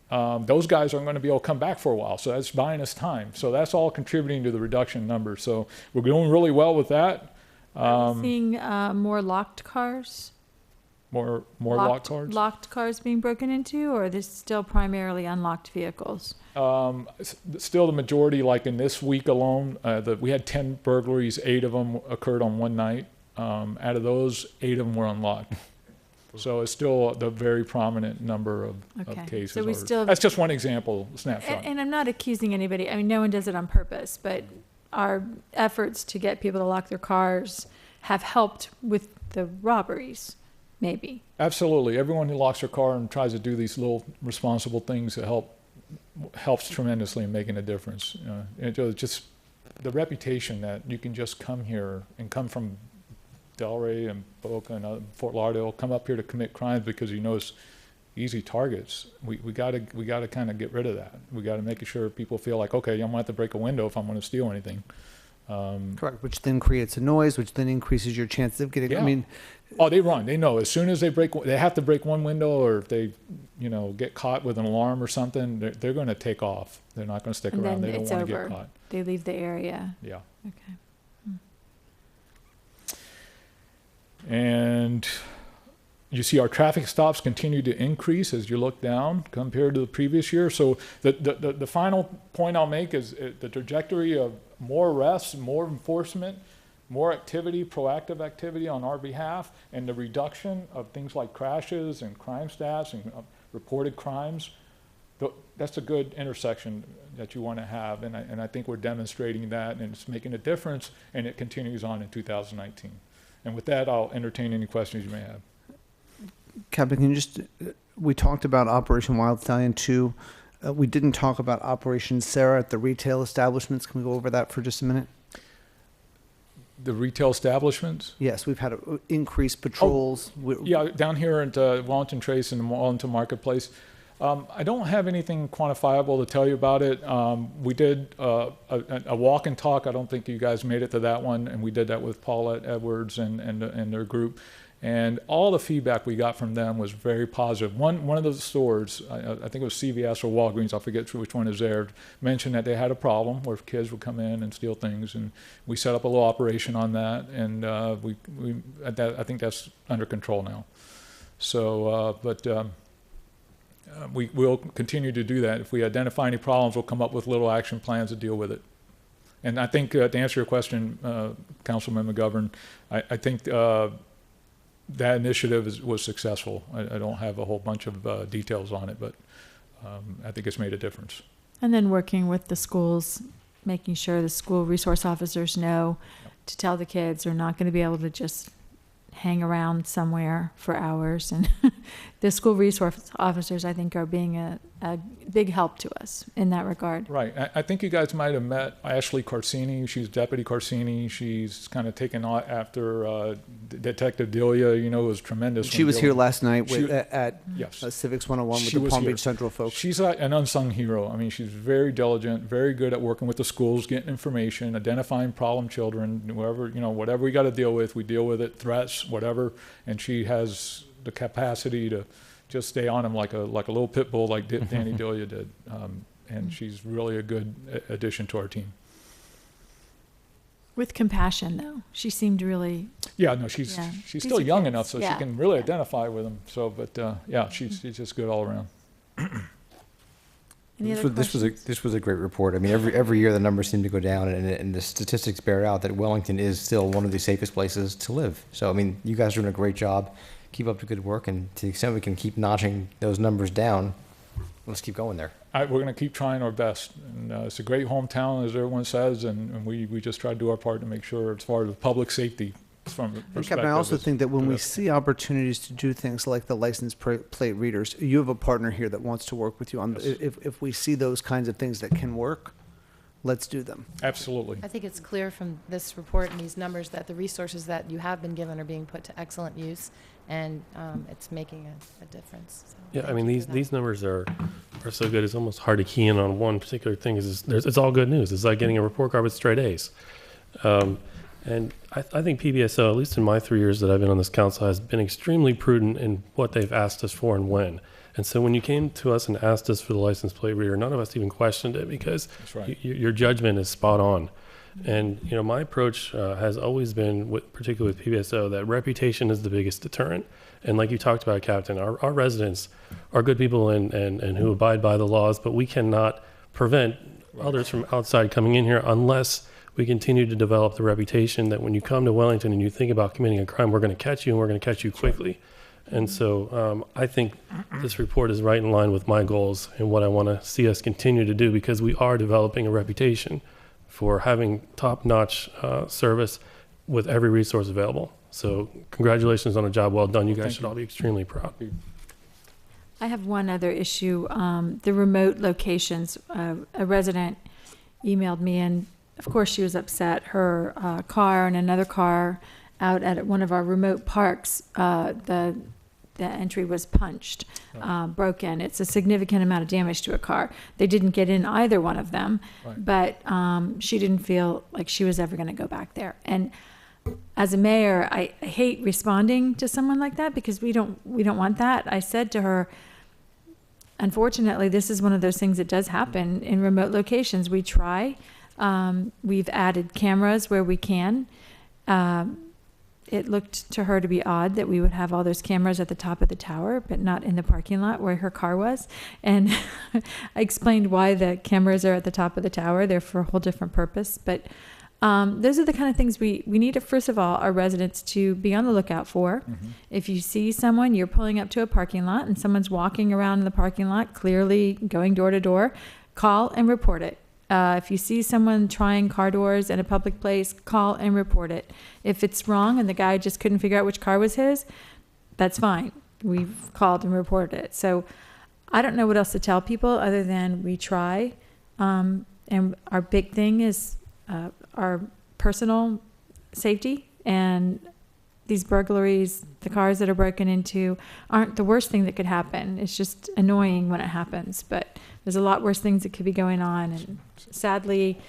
those guys aren't going to be able to come back for a while. So that's buying us time. So that's all contributing to the reduction in numbers. So we're doing really well with that. Are we seeing more locked cars? More locked cars? Locked cars being broken into, or are this still primarily unlocked vehicles? Still the majority, like in this week alone, we had 10 burglaries, 8 of them occurred on one night. Out of those, 8 of them were unlocked. So it's still the very prominent number of Okay. cases. So we are- still- That's just one example, snapshot. And I'm not accusing anybody, I mean, no one does it on purpose, but our efforts to get people to lock their cars have helped with the robberies, maybe. Absolutely. Everyone who locks their car and tries to do these little responsible things that helps tremendously in making a difference. It's just the reputation that you can just come here and come from Delray and Boca and Fort Lauderdale, come up here to commit crimes because you know it's easy targets. We gotta kind of get rid of that. We gotta make sure people feel like, okay, I'm gonna have to break a window if I'm gonna steal anything. Correct, which then creates a noise, which then increases your chances of getting, Yeah. I mean, Oh, they run. They know as soon as they have to break one window, or if they, get caught with an alarm or something, they're going to take off. They're not going to stick And around. then They don't it's want to over. get caught. They leave the area. Yeah. Okay. And you see our traffic stops continue to increase as you look down compared to the previous year. So the final point I'll make is the trajectory of more arrests, more enforcement, more activity, proactive activity on our behalf, and the reduction of things like crashes and crime stats and reported crimes. That's a good intersection that you want to have, and I think we're demonstrating that, and it's making a difference, and it continues on in 2019. And with that, I'll entertain any questions you may have. Captain, can you just, we talked about Operation Wild Stallion 2. We didn't talk about Operation Sarah at the retail establishments. Can we go over that for just a minute? The retail establishments? Yes, we've had increased patrols. Yeah, down here at Wellington Trace and the Wellington Marketplace. I don't have anything quantifiable to tell you about it. We did a walk and talk. I don't think you guys made it to that one, and we did that with Paulette Edwards and their group. And all the feedback we got from them was very positive. One of those stores, I think it was CVS or Walgreens, I forget which one is there, mentioned that they had a problem where kids would come in and steal things, and we set up a little operation on that, and I think that's under control now. So, we'll continue to do that. If we identify any problems, we'll come up with little action plans to deal with it. And I think to answer your question, Councilman McGovern, I think that initiative was successful. I don't have a whole bunch of details on it, but I think it's made a difference. And then working with the schools, making sure the school resource officers know to tell the kids they're not going to be able to just hang around somewhere for hours. And the school resource officers, I think, are being a big help to us in that regard. Right. I think you guys might have met Ashley Carsini. She's Deputy Carsini. She's kind of taken on after Detective Delia, was tremendous. She was here last night at yes. Civics 101 with She the was Palm here. Beach Central folks. She's an unsung hero. I mean, she's very diligent, very good at working with the schools, getting information, identifying problem children, whatever we got to deal with, we deal with it, threats, whatever. And she has the capacity to just stay on them like a little pit bull, like Danny Delia did. And she's really a good addition to our team. With compassion, though. She seemed really... Yeah, no, she's still young enough, so she can really identify with them. So, but she's just good all around. This was a great report. I mean, every year the numbers seem to go down, and the statistics bear out that Wellington is still one of the safest places to live. So, I mean, you guys are doing a great job. Keep up the good work, and to the extent we can keep notching those numbers down, let's keep going there. We're going to keep trying our best. And it's a great hometown, as everyone says, and we just try to do our part to make sure, as far as public safety, from the perspective. Captain, I also think that when we see opportunities to do things like the license plate readers, you have a partner here that wants to work with you on. Yes. If we see those kinds of things that can work, let's do them. Absolutely. I think it's clear from this report and these numbers that the resources that you have been given are being put to excellent use, and it's making a difference. So Yeah, I mean, these numbers are so good, it's almost hard to key in on one particular thing. It's all good news. It's like getting a report card with straight A's. And I think PBSO, at least in my 3 years that I've been on this council, has been extremely prudent in what they've asked us for and when. And so when you came to us and asked us for the license plate reader, none of us even questioned it, because That's right. your judgment is spot on. And my approach has always been, particularly with PBSO, that reputation is the biggest deterrent. And like you talked about, Captain, our residents are good people and who abide by the laws, but we cannot prevent others from outside coming in here unless we continue to develop the reputation that when you come to Wellington and you think about committing a crime, we're going to catch you, and we're going to catch you quickly. And so I think this report is right in line with my goals and what I want to see us continue to do, because we are developing a reputation for having top-notch service with every resource available. So congratulations on a job well done. You guys should all be extremely proud. I have one other issue, the remote locations. A resident emailed me, and of course she was upset. Her car and another car out at one of our remote parks, the entry was punched, broken. It's a significant amount of damage to a car. They didn't get in either one of them, but she didn't feel like she was ever going to go back there. And as a mayor, I hate responding to someone like that, because we don't want that. I said to her, unfortunately, this is one of those things that does happen in remote locations. We try. We've added cameras where we can. It looked to her to be odd that we would have all those cameras at the top of the tower, but not in the parking lot where her car was. And I explained why the cameras are at the top of the tower. They're for a whole different purpose. But those are the kind of things we need to, first of all, our residents to be on the lookout for. Mm-hmm. If you see someone, you're pulling up to a parking lot and someone's walking around in the parking lot, clearly going door to door, call and report it. If you see someone trying car doors in a public place, call and report it. If it's wrong and the guy just couldn't figure out which car was his, that's fine. We've called and reported it. So I don't know what else to tell people other than we try. And our big thing is our personal safety, and these burglaries, the cars that are broken into, aren't the worst thing that could happen. It's just annoying when it happens, but there's a lot worse things that could be going on. And sadly,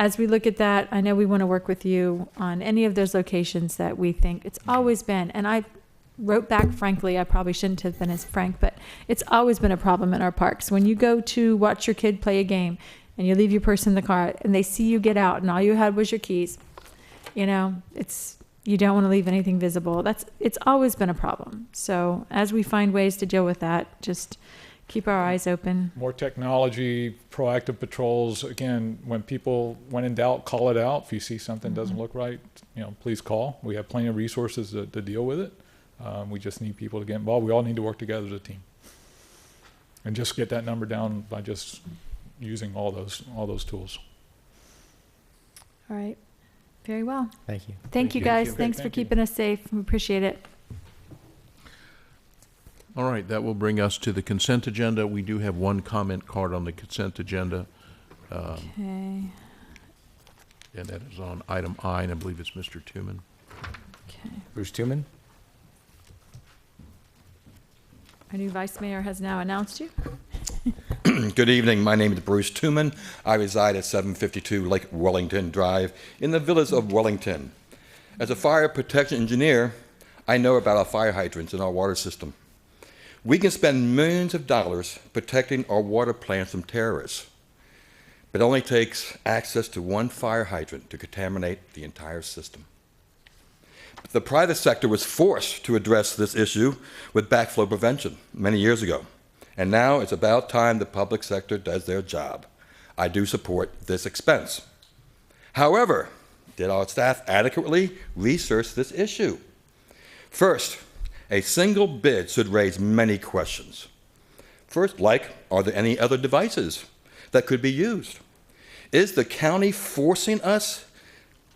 as we look at that, I know we want to work with you on any of those locations that we think it's always been. And I wrote back, frankly, I probably shouldn't have been as frank, but it's always been a problem in our parks. When you go to watch your kid play a game and you leave your purse in the car and they see you get out and all you had was your keys, you know, you don't want to leave anything visible. It's always been a problem. So as we find ways to deal with that, just keep our eyes open. More technology, proactive patrols. Again, when in doubt, call it out. If you see something doesn't look right, please call. We have plenty of resources to deal with it. We just need people to get involved. We all need to work together as a team, and just get that number down by just using all those tools. All right. Very well. Thank you. Thank you guys. Thanks for keeping us safe. We appreciate it. All right, that will bring us to the consent agenda. We do have one comment card on the consent agenda. Okay. And that is on item I, and I believe it's Mr. Tooman. Okay. Bruce Tooman? Our new vice mayor has now announced you. Good evening. My name is Bruce Tooman. I reside at 752 Lake Wellington Drive in the village of Wellington. As a fire protection engineer, I know about our fire hydrants in our water system. We can spend millions of dollars protecting our water plants from terrorists, but it only takes access to one fire hydrant to contaminate the entire system. The private sector was forced to address this issue with backflow prevention many years ago. And now it's about time the public sector does their job. I do support this expense. However, did our staff adequately research this issue? First, a single bid should raise many questions. First, are there any other devices that could be used? Is the county forcing us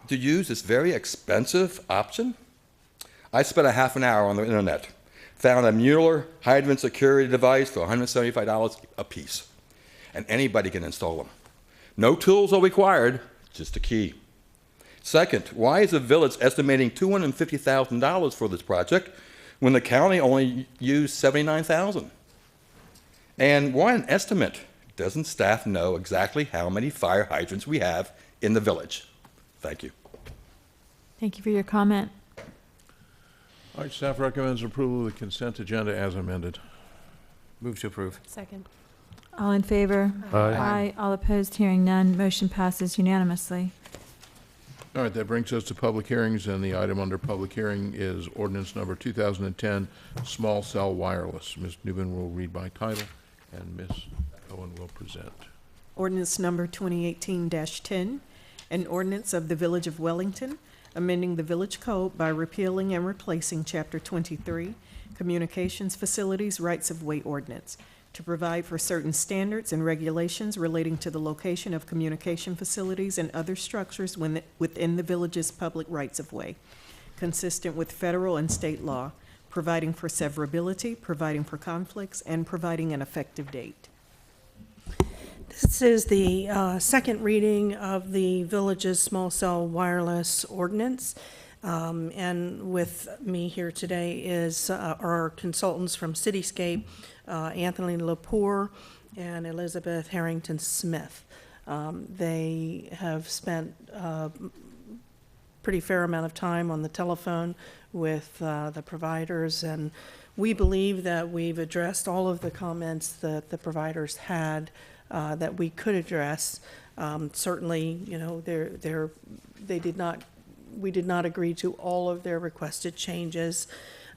to use this very expensive option? I spent a half an hour on the internet, found a Mueller hydrant security device for $175 a piece, and anybody can install them. No tools are required, just a key. Second, why is the village estimating $250,000 for this project when the county only used $79,000? And why an estimate? Doesn't staff know exactly how many fire hydrants we have in the village? Thank you. Thank you for your comment. All right, staff recommends approval of the consent agenda as amended. Move to approve. Second. All in favor? Aye. Aye. All opposed, hearing none. Motion passes unanimously. All right, that brings us to public hearings, and the item under public hearing is ordinance number 2010, small cell wireless. Ms. Newman will read by title, and Ms. Owen will present. Ordinance number 2018-10, an ordinance of the Village of Wellington, amending the Village Code by repealing and replacing Chapter 23, Communications Facilities Rights of Way Ordinance, to provide for certain standards and regulations relating to the location of communication facilities and other structures within the village's public rights of way, consistent with federal and state law, providing for severability, providing for conflicts, and providing an effective date. This is the second reading of the village's small cell wireless ordinance. And with me here today is our consultants from Cityscape, Anthony Lepore and Elizabeth Harrington Smith. They have spent a pretty fair amount of time on the telephone with the providers, and we believe that we've addressed all of the comments that the providers had that we could address. Certainly, you know, we did not agree to all of their requested changes.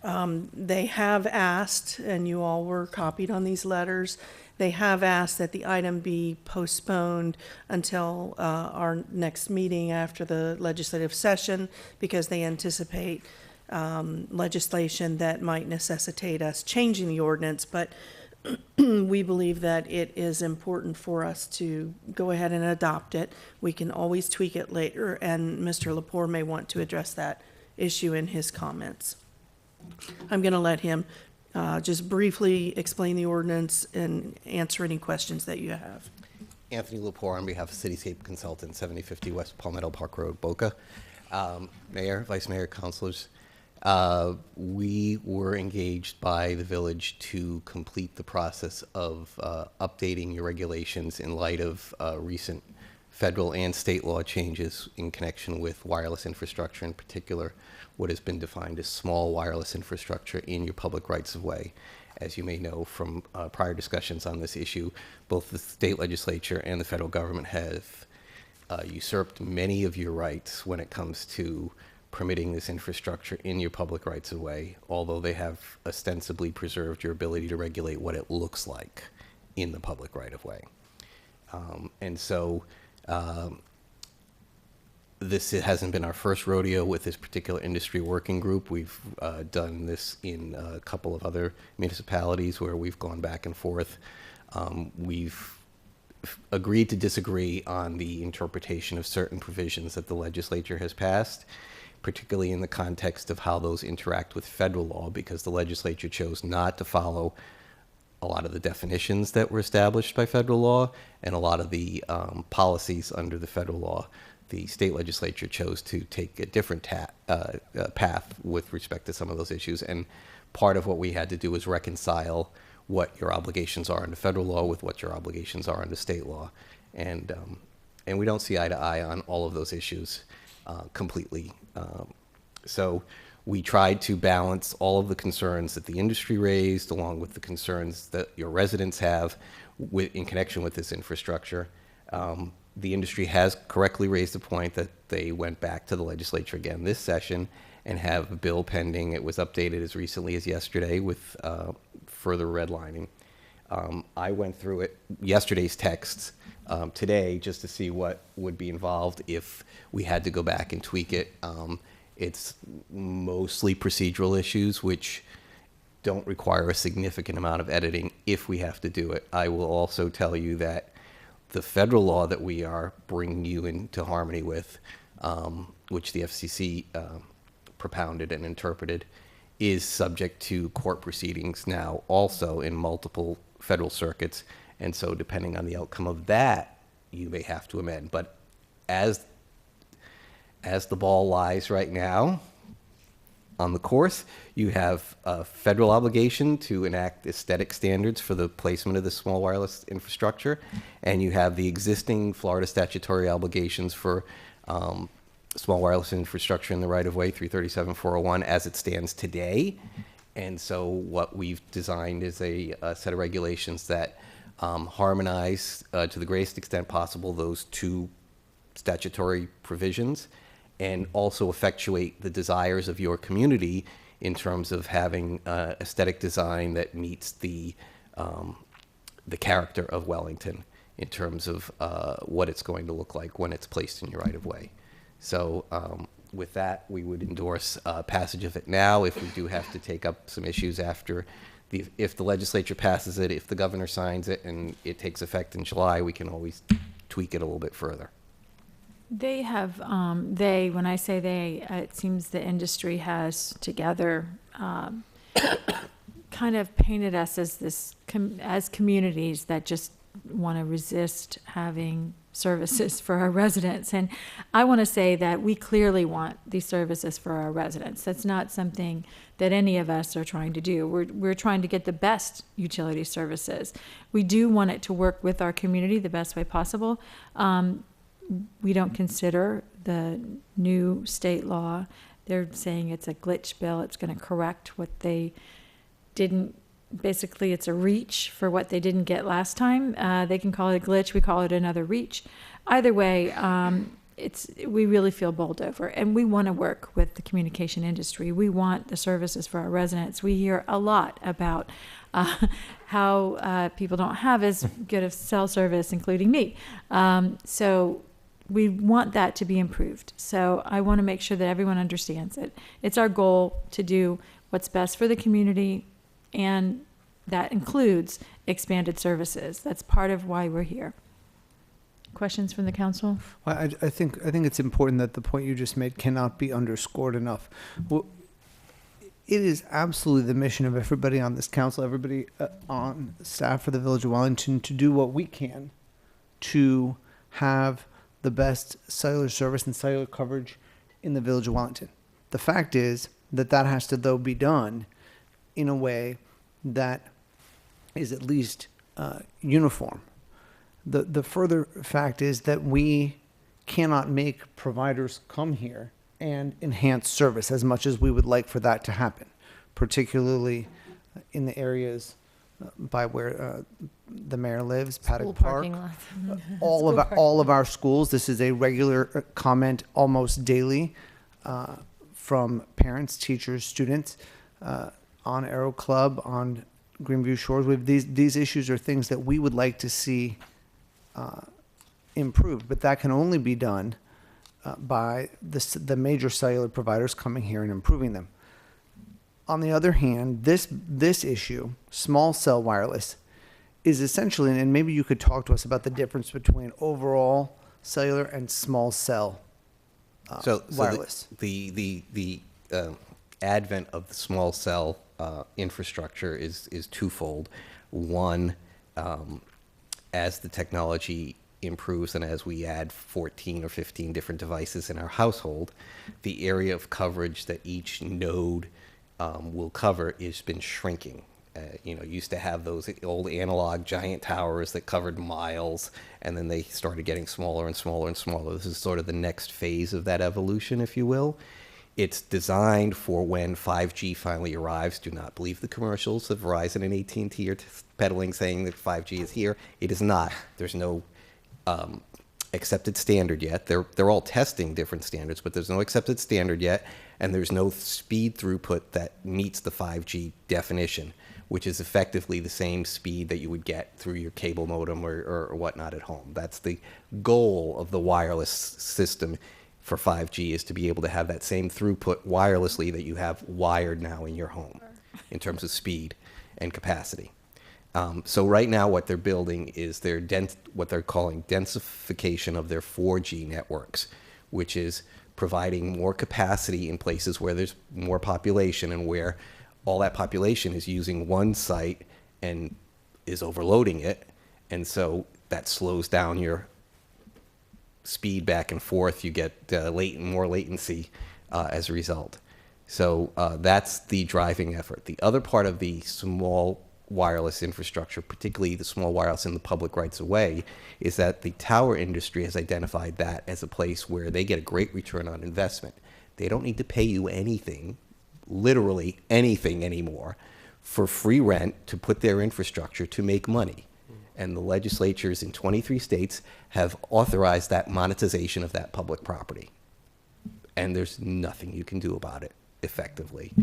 They have asked, and you all were copied on these letters, they have asked that the item be postponed until our next meeting after the legislative session, because they anticipate legislation that might necessitate us changing the ordinance. But we believe that it is important for us to go ahead and adopt it. We can always tweak it later, and Mr. Lepore may want to address that issue in his comments. I'm going to let him just briefly explain the ordinance and answer any questions that you have. Anthony Lepore on behalf of Cityscape Consultants, 7050 West Palmetto Park Road, Boca. Mayor, Vice Mayor, councilors, we were engaged by the village to complete the process of updating your regulations in light of recent federal and state law changes in connection with wireless infrastructure, in particular what has been defined as small wireless infrastructure in your public rights of way. As you may know from prior discussions on this issue, both the state legislature and the federal government have usurped many of your rights when it comes to permitting this infrastructure in your public rights of way, although they have ostensibly preserved your ability to regulate what it looks like in the public right of way. This hasn't been our first rodeo with this particular industry working group. We've done this in a couple of other municipalities where we've gone back and forth. We've agreed to disagree on the interpretation of certain provisions that the legislature has passed, particularly in the context of how those interact with federal law, because the legislature chose not to follow a lot of the definitions that were established by federal law and a lot of the policies under the federal law. The state legislature chose to take a different path with respect to some of those issues, and part of what we had to do was reconcile what your obligations are under federal law with what your obligations are under state law, and we don't see eye to eye on all of those issues completely. So we tried to balance all of the concerns that the industry raised along with the concerns that your residents have in connection with this infrastructure. The industry has correctly raised the point that they went back to the legislature again this session and have a bill pending. It was updated as recently as yesterday with further redlining. I went through yesterday's texts today just to see what would be involved if we had to go back and tweak it. It's mostly procedural issues which don't require a significant amount of editing if we have to do it. I will also tell you that the federal law that we are bringing you into harmony with, which the FCC propounded and interpreted, is subject to court proceedings now also in multiple federal circuits. And so depending on the outcome of that, you may have to amend. But as the ball lies right now on the course, you have a federal obligation to enact aesthetic standards for the placement of the small wireless infrastructure, and you have the existing Florida statutory obligations for small wireless infrastructure in the right-of-way, 337-401, as it stands today. And so what we've designed is a set of regulations that harmonize to the greatest extent possible those two statutory provisions, and also effectuate the desires of your community in terms of having aesthetic design that meets the character of Wellington in terms of what it's going to look like when it's placed in your right-of-way. So With that, we would endorse passage of it now. If we do have to take up some issues after, if the legislature passes it, if the governor signs it, and it takes effect in July, we can always tweak it a little bit further. They have, when I say they, it seems the industry has together kind of painted us as as communities that just want to resist having services for our residents. And I want to say that we clearly want these services for our residents. That's not something that any of us are trying to do. We're trying to get the best utility services. We do want it to work with our community the best way possible. We don't consider the new state law. They're saying it's a glitch bill. It's going to correct what they didn't. Basically, it's a reach for what they didn't get last time. They can call it a glitch. We call it another reach. Either way, we really feel bowled over, and we want to work with the communication industry. We want the services for our residents. We hear a lot about how people don't have as good of cell service, including me. So we want that to be improved. So I want to make sure that everyone understands it. It's our goal to do what's best for the community, and that includes expanded services. That's part of why we're here. Questions from the council? Well, I think it's important that the point you just made cannot be underscored enough. Well, it is absolutely the mission of everybody on this council, everybody on staff for the Village of Wellington, to do what we can to have the best cellular service and cellular coverage in the Village of Wellington. The fact is that has to, though, be done in a way that is at least uniform. The further fact is that we cannot make providers come here and enhance service as much as we would like for that to happen, particularly in the areas by where the mayor lives, Paddock Park, all of our schools. This is a regular comment almost daily from parents, teachers, students on Aero Club, on Greenview Shores. These issues are things that we would like to see improved, but that can only be done by the major cellular providers coming here and improving them. On the other hand, this issue, small cell wireless, is essentially, and maybe you could talk to us about the difference between overall cellular and small cell wireless. The advent of the small cell infrastructure is twofold. One, as the technology improves and as we add 14 or 15 different devices in our household, the area of coverage that each node will cover has been shrinking. Used to have those old analog giant towers that covered miles, and then they started getting smaller and smaller and smaller. This is sort of the next phase of that evolution, if you will. It's designed for when 5G finally arrives. Do not believe the commercials of Verizon and AT&T are peddling saying that 5G is here. It is not. There's no accepted standard yet. They're all testing different standards, but there's no accepted standard yet, and there's no speed throughput that meets the 5G definition, which is effectively the same speed that you would get through your cable modem or whatnot at home. That's the goal of the wireless system for 5G, is to be able to have that same throughput wirelessly that you have wired now in your home in terms of speed and capacity. So right now what they're building is what they're calling densification of their 4G networks, which is providing more capacity in places where there's more population and where all that population is using one site and is overloading it. And so that slows down your speed back and forth. You get more latency as a result. So that's the driving effort. The other part of the small wireless infrastructure, particularly the small wireless in the public rights of way, is that the tower industry has identified that as a place where they get a great return on investment. They don't need to pay you anything, literally anything anymore, for free rent to put their infrastructure to make money. And the legislatures in 23 states have authorized that monetization of that public property. And there's nothing you can do about it effectively.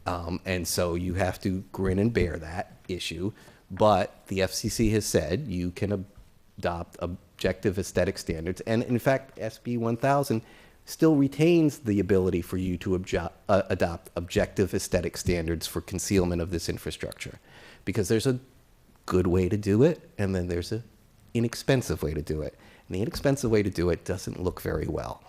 And so you have to grin and bear that issue. But the FCC has said you can adopt objective aesthetic standards. And in fact, SB 1000 still retains the ability for you to adopt objective aesthetic standards for concealment of this infrastructure. Because there's a good way to do it, and then there's an inexpensive way to do it. And the inexpensive way to do it doesn't look very well.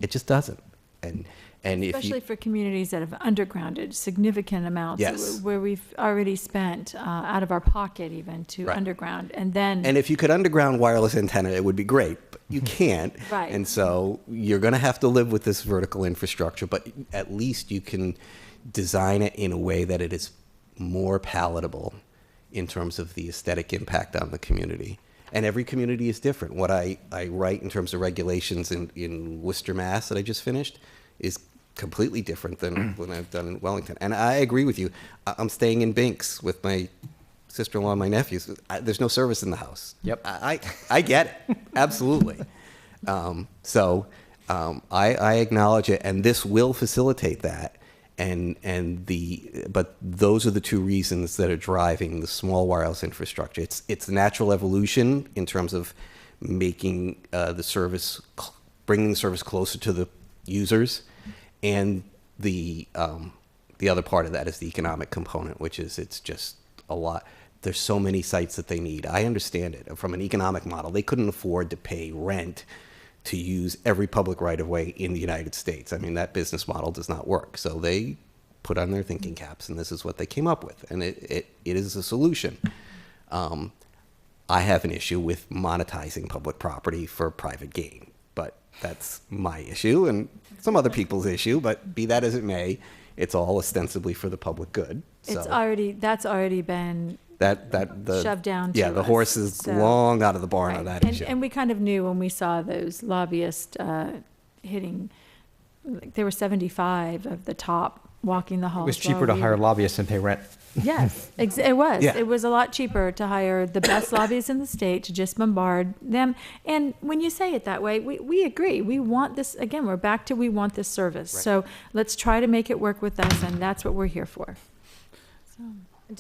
It just doesn't. And if Especially you, for communities that have undergrounded significant amounts, Yes. where we've already spent out of our pocket even to Right. underground, and then and if you could underground wireless antenna, it would be great, but you can't. Right. And so you're going to have to live with this vertical infrastructure, but at least you can design it in a way that it is more palatable in terms of the aesthetic impact on the community. And every community is different. What I write in terms of regulations in Worcester, Mass. that I just finished is completely different than what I've done in Wellington. And I agree with you. I'm staying in Binks with my sister-in-law and my nephews. There's no service in the house. Yep. I get it. Absolutely. So I acknowledge it, and this will facilitate that. But those are the two reasons that are driving the small wireless infrastructure. It's natural evolution in terms of making the service, bringing the service closer to the users, and the other part of that is the economic component, which is it's just a lot. There's so many sites that they need. I understand it from an economic model. They couldn't afford to pay rent to use every public right-of-way in the United States. I mean, that business model does not work. So they put on their thinking caps, and this is what they came up with. And it is a solution. I have an issue with monetizing public property for private gain, but that's my issue and some other people's issue. But be that as it may, it's all ostensibly for the public good. that's So already been the shoved down to yeah, the us, horse is so- long out of the barn Right. on that and, issue. and we kind of knew when we saw those lobbyists hitting, like, there were 75 of the top walking the It halls. was cheaper while to we hire were- lobbyists than pay rent. Yes, it was. Yeah. It was a lot cheaper to hire the best lobbyists in the state to just bombard them. And when you say it that way, we agree. We want this, again, we're back to we want this service. Right. So let's try to make it work with us, and that's what we're here for. Do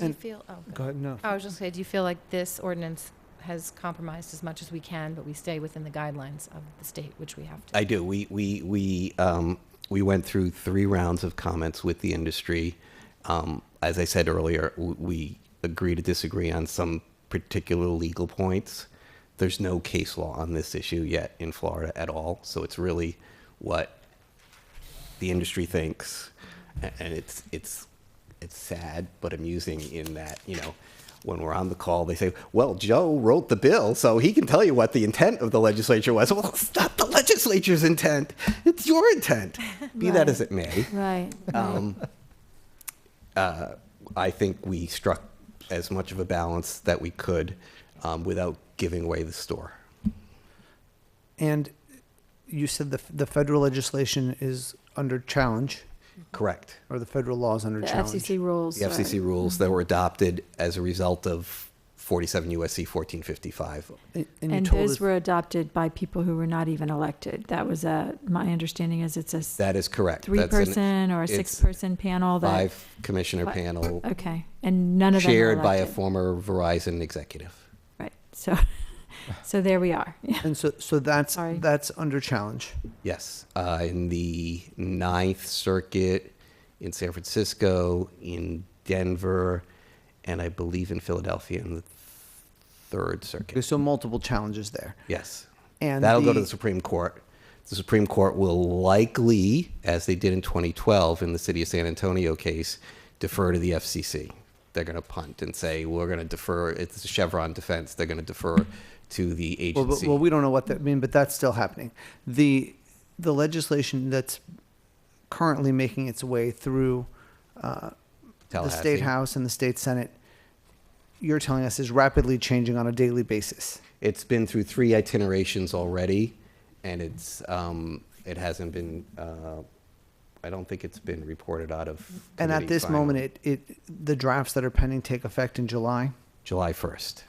you And- feel, oh, Go ahead, no. I was just saying, do you feel like this ordinance has compromised as much as we can, but we stay within the guidelines of the state, which we have to? I do. We went through 3 rounds of comments with the industry. As I said earlier, we agree to disagree on some particular legal points. There's no case law on this issue yet in Florida at all, so it's really what the industry thinks, and it's sad but amusing in that, when we're on the call, they say, well, Joe wrote the bill, so he can tell you what the intent of the legislature was. Well, it's not the legislature's intent. It's your intent, be that as it may. Right. I think we struck as much of a balance that we could without giving away the store. And you said the federal legislation is under challenge, Correct. or the federal law is under The challenge. FCC rules. The FCC rules that were adopted as a result of 47 USC 1455. And you And told those us, were adopted by people who were not even elected. That was my understanding is it's a That is correct. That's an- 3-person or a it's 6-person panel that. 5-commissioner What? panel Okay, and none of them were chaired by a elected. former Verizon executive. Right, so there we are. and so that's Sorry. that's under challenge. Yes, in the 9th Circuit, in San Francisco, in Denver, and I believe in Philadelphia in the 3rd Circuit. So multiple challenges there. Yes. And That'll go to the Supreme Court. The Supreme Court will likely, as they did in 2012 in the city of San Antonio case, defer to the FCC. They're going to punt and say, we're going to defer. It's a Chevron defense. They're going to defer to the agency. Well, we don't know what that means, but that's still happening. The legislation that's currently making its way through the Tallahassee. State House and the State Senate, you're telling us is rapidly changing on a daily basis. It's been through 3 itinerations already, and it hasn't been. I don't think it's been reported out of. And at committee this final. moment, the drafts that are pending take effect in July. July 1st.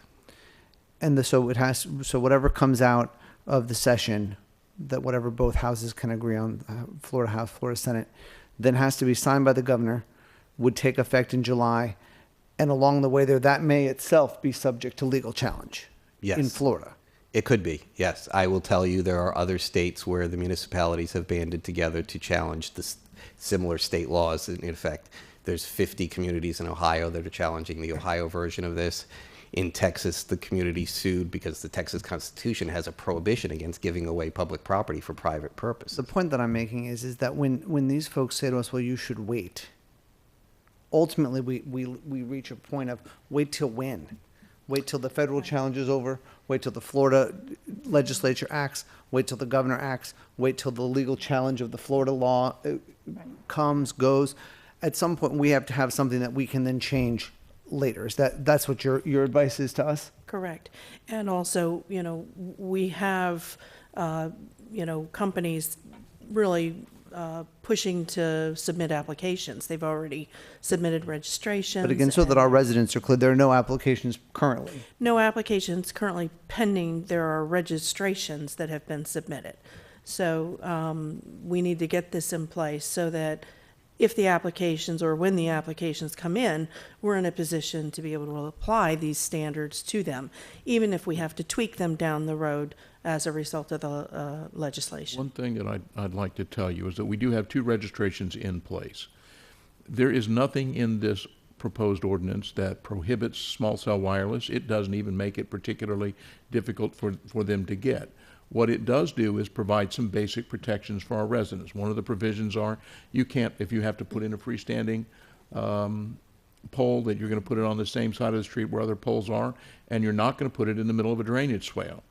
And so whatever comes out of the session, that whatever both houses can agree on, Florida House, Florida Senate, then has to be signed by the governor, would take effect in July, and along the way there, that may itself be subject to legal challenge Yes. in Florida. It could be, yes. I will tell you there are other states where the municipalities have banded together to challenge the similar state laws. In effect, there's 50 communities in Ohio that are challenging the Ohio version of this. In Texas, the community sued because the Texas Constitution has a prohibition against giving away public property for private purposes. The point that I'm making is that when these folks say to us, well, you should wait, ultimately we reach a point of wait till when? Wait till the federal challenge is over, wait till the Florida legislature acts, wait till the governor acts, wait till the legal challenge of the Florida law comes, goes. At some point, we have to have something that we can then change later. That's what your advice is to us? Correct. And also, we have, companies really pushing to submit applications. They've already submitted registrations. But again, so that our residents are clear, there are no applications currently. No applications currently pending. There are registrations that have been submitted. So we need to get this in place so that if the applications or when the applications come in, we're in a position to be able to apply these standards to them, even if we have to tweak them down the road as a result of the legislation. One thing that I'd like to tell you is that we do have 2 registrations in place. There is nothing in this proposed ordinance that prohibits small cell wireless. It doesn't even make it particularly difficult for them to get. What it does do is provide some basic protections for our residents. One of the provisions are you can't, if you have to put in a freestanding pole, that you're going to put it on the same side of the street where other poles are, and you're not going to put it in the middle of a drainage swale.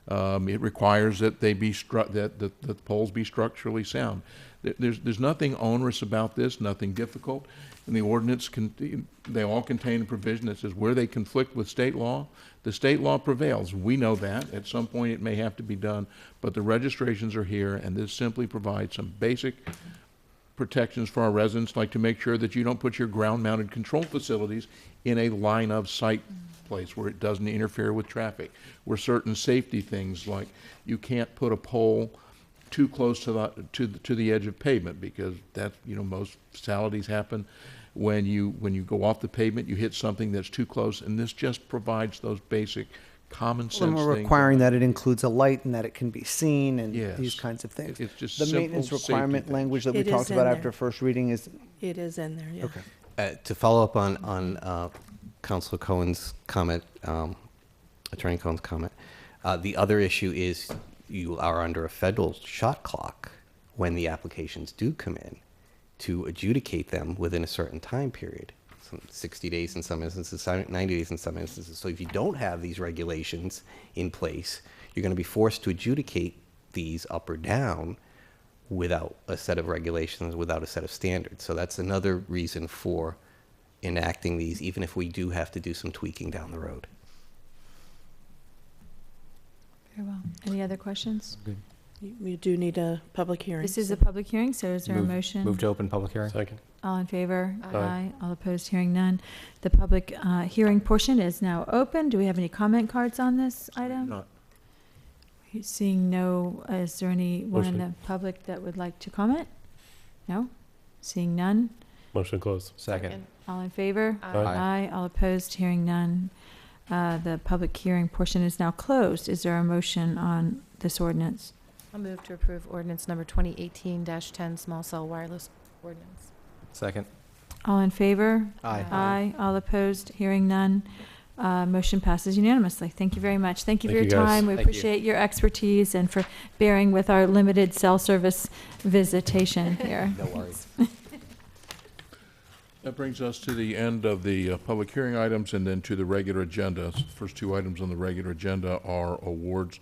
It requires that they be that the poles be structurally sound. There's nothing onerous about this, nothing difficult. And the ordinance, they all contain a provision that says where they conflict with state law, the state law prevails. We know that. At some point it may have to be done, but the registrations are here, and this simply provides some basic protections for our residents, like to make sure that you don't put your ground-mounted control facilities in a line-of-sight place where it doesn't interfere with traffic, where certain safety things, like you can't put a pole too close to the edge of pavement, because that, most fatalities happen when you go off the pavement, you hit something that's too close, and this just provides those basic common sense And we're things. requiring that it includes a light and that it can be seen and Yes. these kinds of things. It's just the simple maintenance safety requirement things. language that we It is talked in about there. after first reading is It is in there, yeah. okay. To follow up on Councilor Cohen's comment, Attorney Cohen's comment, the other issue is you are under a federal shot clock when the applications do come in to adjudicate them within a certain time period. 60 days in some instances, 90 days in some instances. So if you don't have these regulations in place, you're going to be forced to adjudicate these up or down without a set of regulations, without a set of standards. So that's another reason for enacting these, even if we do have to do some tweaking down the road. Very well. Any other questions? Good. You do need a public hearing. This is a public hearing, so is there a motion? Move to open public hearing. Second. All in favor? Aye. All opposed? Hearing none. The public hearing portion is now open. Do we have any comment cards on this item? Not. Seeing no, is there anyone in the Motion. public that would like to comment? No? Seeing none? Motion closed. Second. All in favor? Aye. Aye. All opposed? Hearing none. The public hearing portion is now closed. Is there a motion on this ordinance? I'll move to approve ordinance number 2018-10, small cell wireless ordinance. Second. All in favor? Aye. Aye. All opposed? Hearing none. Motion passes unanimously. Thank you very much. Thank you for your Thank you, guys. time. We Thank you. appreciate your expertise and for bearing with our limited cell service visitation here. No worries. That brings us to the end of the public hearing items and then to the regular agenda. First 2 items on the regular agenda are awards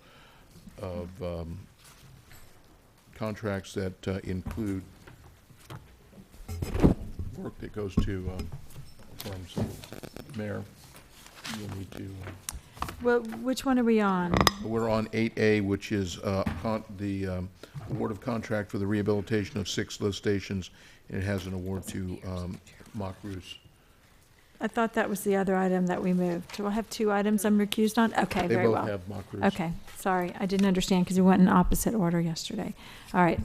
of contracts that include work that goes to firms. So, Mayor, you'll need to. Well, which one are we on? We're on 8A, which is the award of contract for the rehabilitation of 6 lift stations, and it has an award to Mock Roos. I thought that was the other item that we moved. Do I have 2 items I'm recused on? Okay, They very both well. have Mock Roos. Okay, sorry, I didn't understand because we went in opposite order yesterday. All right,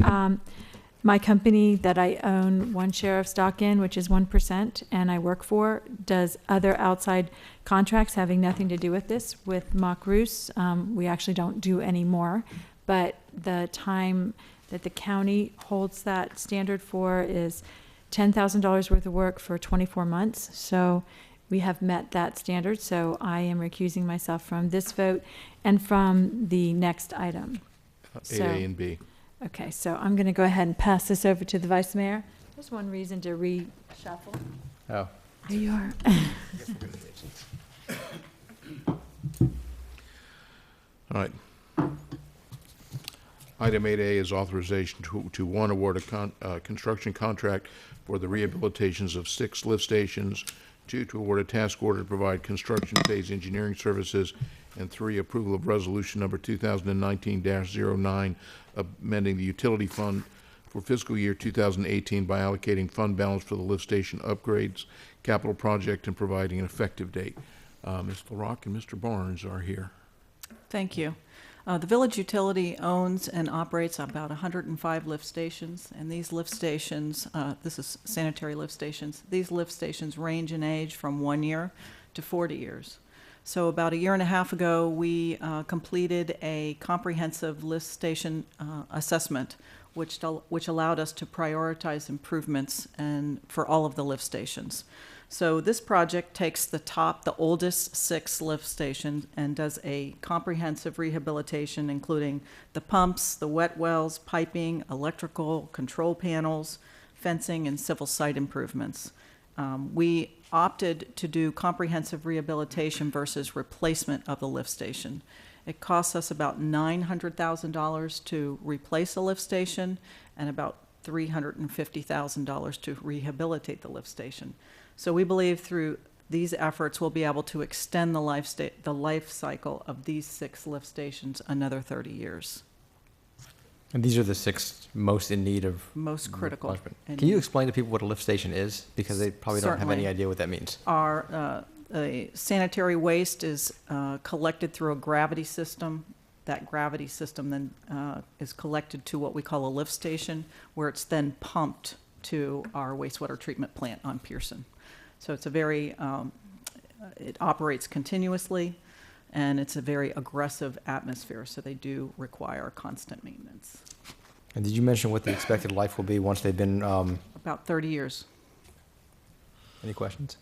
My company that I own one share of stock in, which is 1%, and I work for, does other outside contracts having nothing to do with this. With Mock Roos, we actually don't do any more, but the time that the county holds that standard for is $10,000 worth of work for 24 months. So we have met that standard, so I am recusing myself from this vote and from the next item. 8A and B. Okay, so I'm going to go ahead and pass this over to the Vice Mayor. There's one reason to reshuffle. Oh. There you are. All right. Item 8A is authorization to one, award a construction contract for the rehabilitations of 6 lift stations, 2, to award a task order to provide construction phase engineering services, and 3, approval of resolution number 2019-09, amending the utility fund for fiscal year 2018 by allocating fund balance for the lift station upgrades capital project and providing an effective date. Ms. LaRocque and Mr. Barnes are here. Thank you. The village utility owns and operates about 105 lift stations, and these lift stations, this is sanitary lift stations, these lift stations range in age from 1 year to 40 years. So about a year and a half ago, we completed a comprehensive lift station assessment, which allowed us to prioritize improvements for all of the lift stations. So this project takes the oldest 6 lift stations and does a comprehensive rehabilitation, including the pumps, the wet wells, piping, electrical, control panels, fencing, and civil site improvements. We opted to do comprehensive rehabilitation versus replacement of the lift station. It costs us about $900,000 to replace a lift station and about $350,000 to rehabilitate the lift station. So we believe through these efforts we'll be able to extend the life cycle of these 6 lift stations another 30 years. And these are the 6 most in need of most critical. replacement. Can you explain to people what a lift station is? Because they probably don't have any idea what that means. Our sanitary waste is collected through a gravity system. That gravity system then is collected to what we call a lift station, where it's then pumped to our wastewater treatment plant on Pearson. So it's it operates continuously, and it's a very aggressive atmosphere, so they do require constant maintenance. And did you mention what the expected life will be once they've been... About 30 years. Any questions?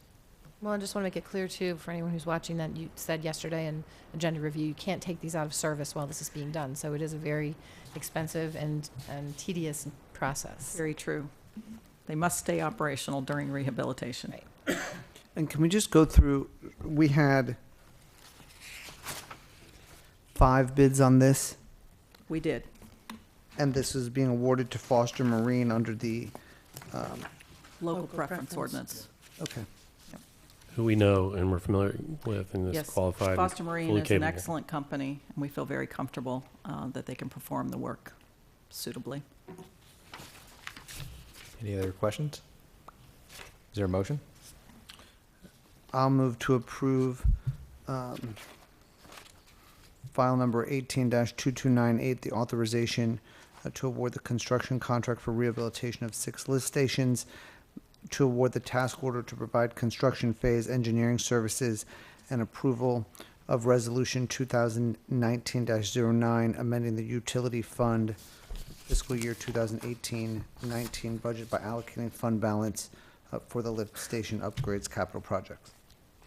Well, I just want to make it clear, too, for anyone who's watching, that you said yesterday in agenda review, you can't take these out of service while this is being done. So it is a very expensive and tedious process. Very true. They must stay operational during rehabilitation. Right. And can we just go through, we had 5 bids on this, We did. and this is being awarded to Foster Marine under the, Local preference ordinance. okay. Who we know and we're familiar with and is Yes, qualified. and Foster Marine fully is an capable. excellent company, and we feel very comfortable that they can perform the work suitably. Any other questions? Is there a motion? I'll move to approve file number 18-2298, the authorization to award the construction contract for rehabilitation of 6 lift stations, to award the task order to provide construction phase engineering services, and approval of resolution 2019-09, amending the utility fund fiscal year 2018-19 budget by allocating fund balance for the lift station upgrades capital projects. Is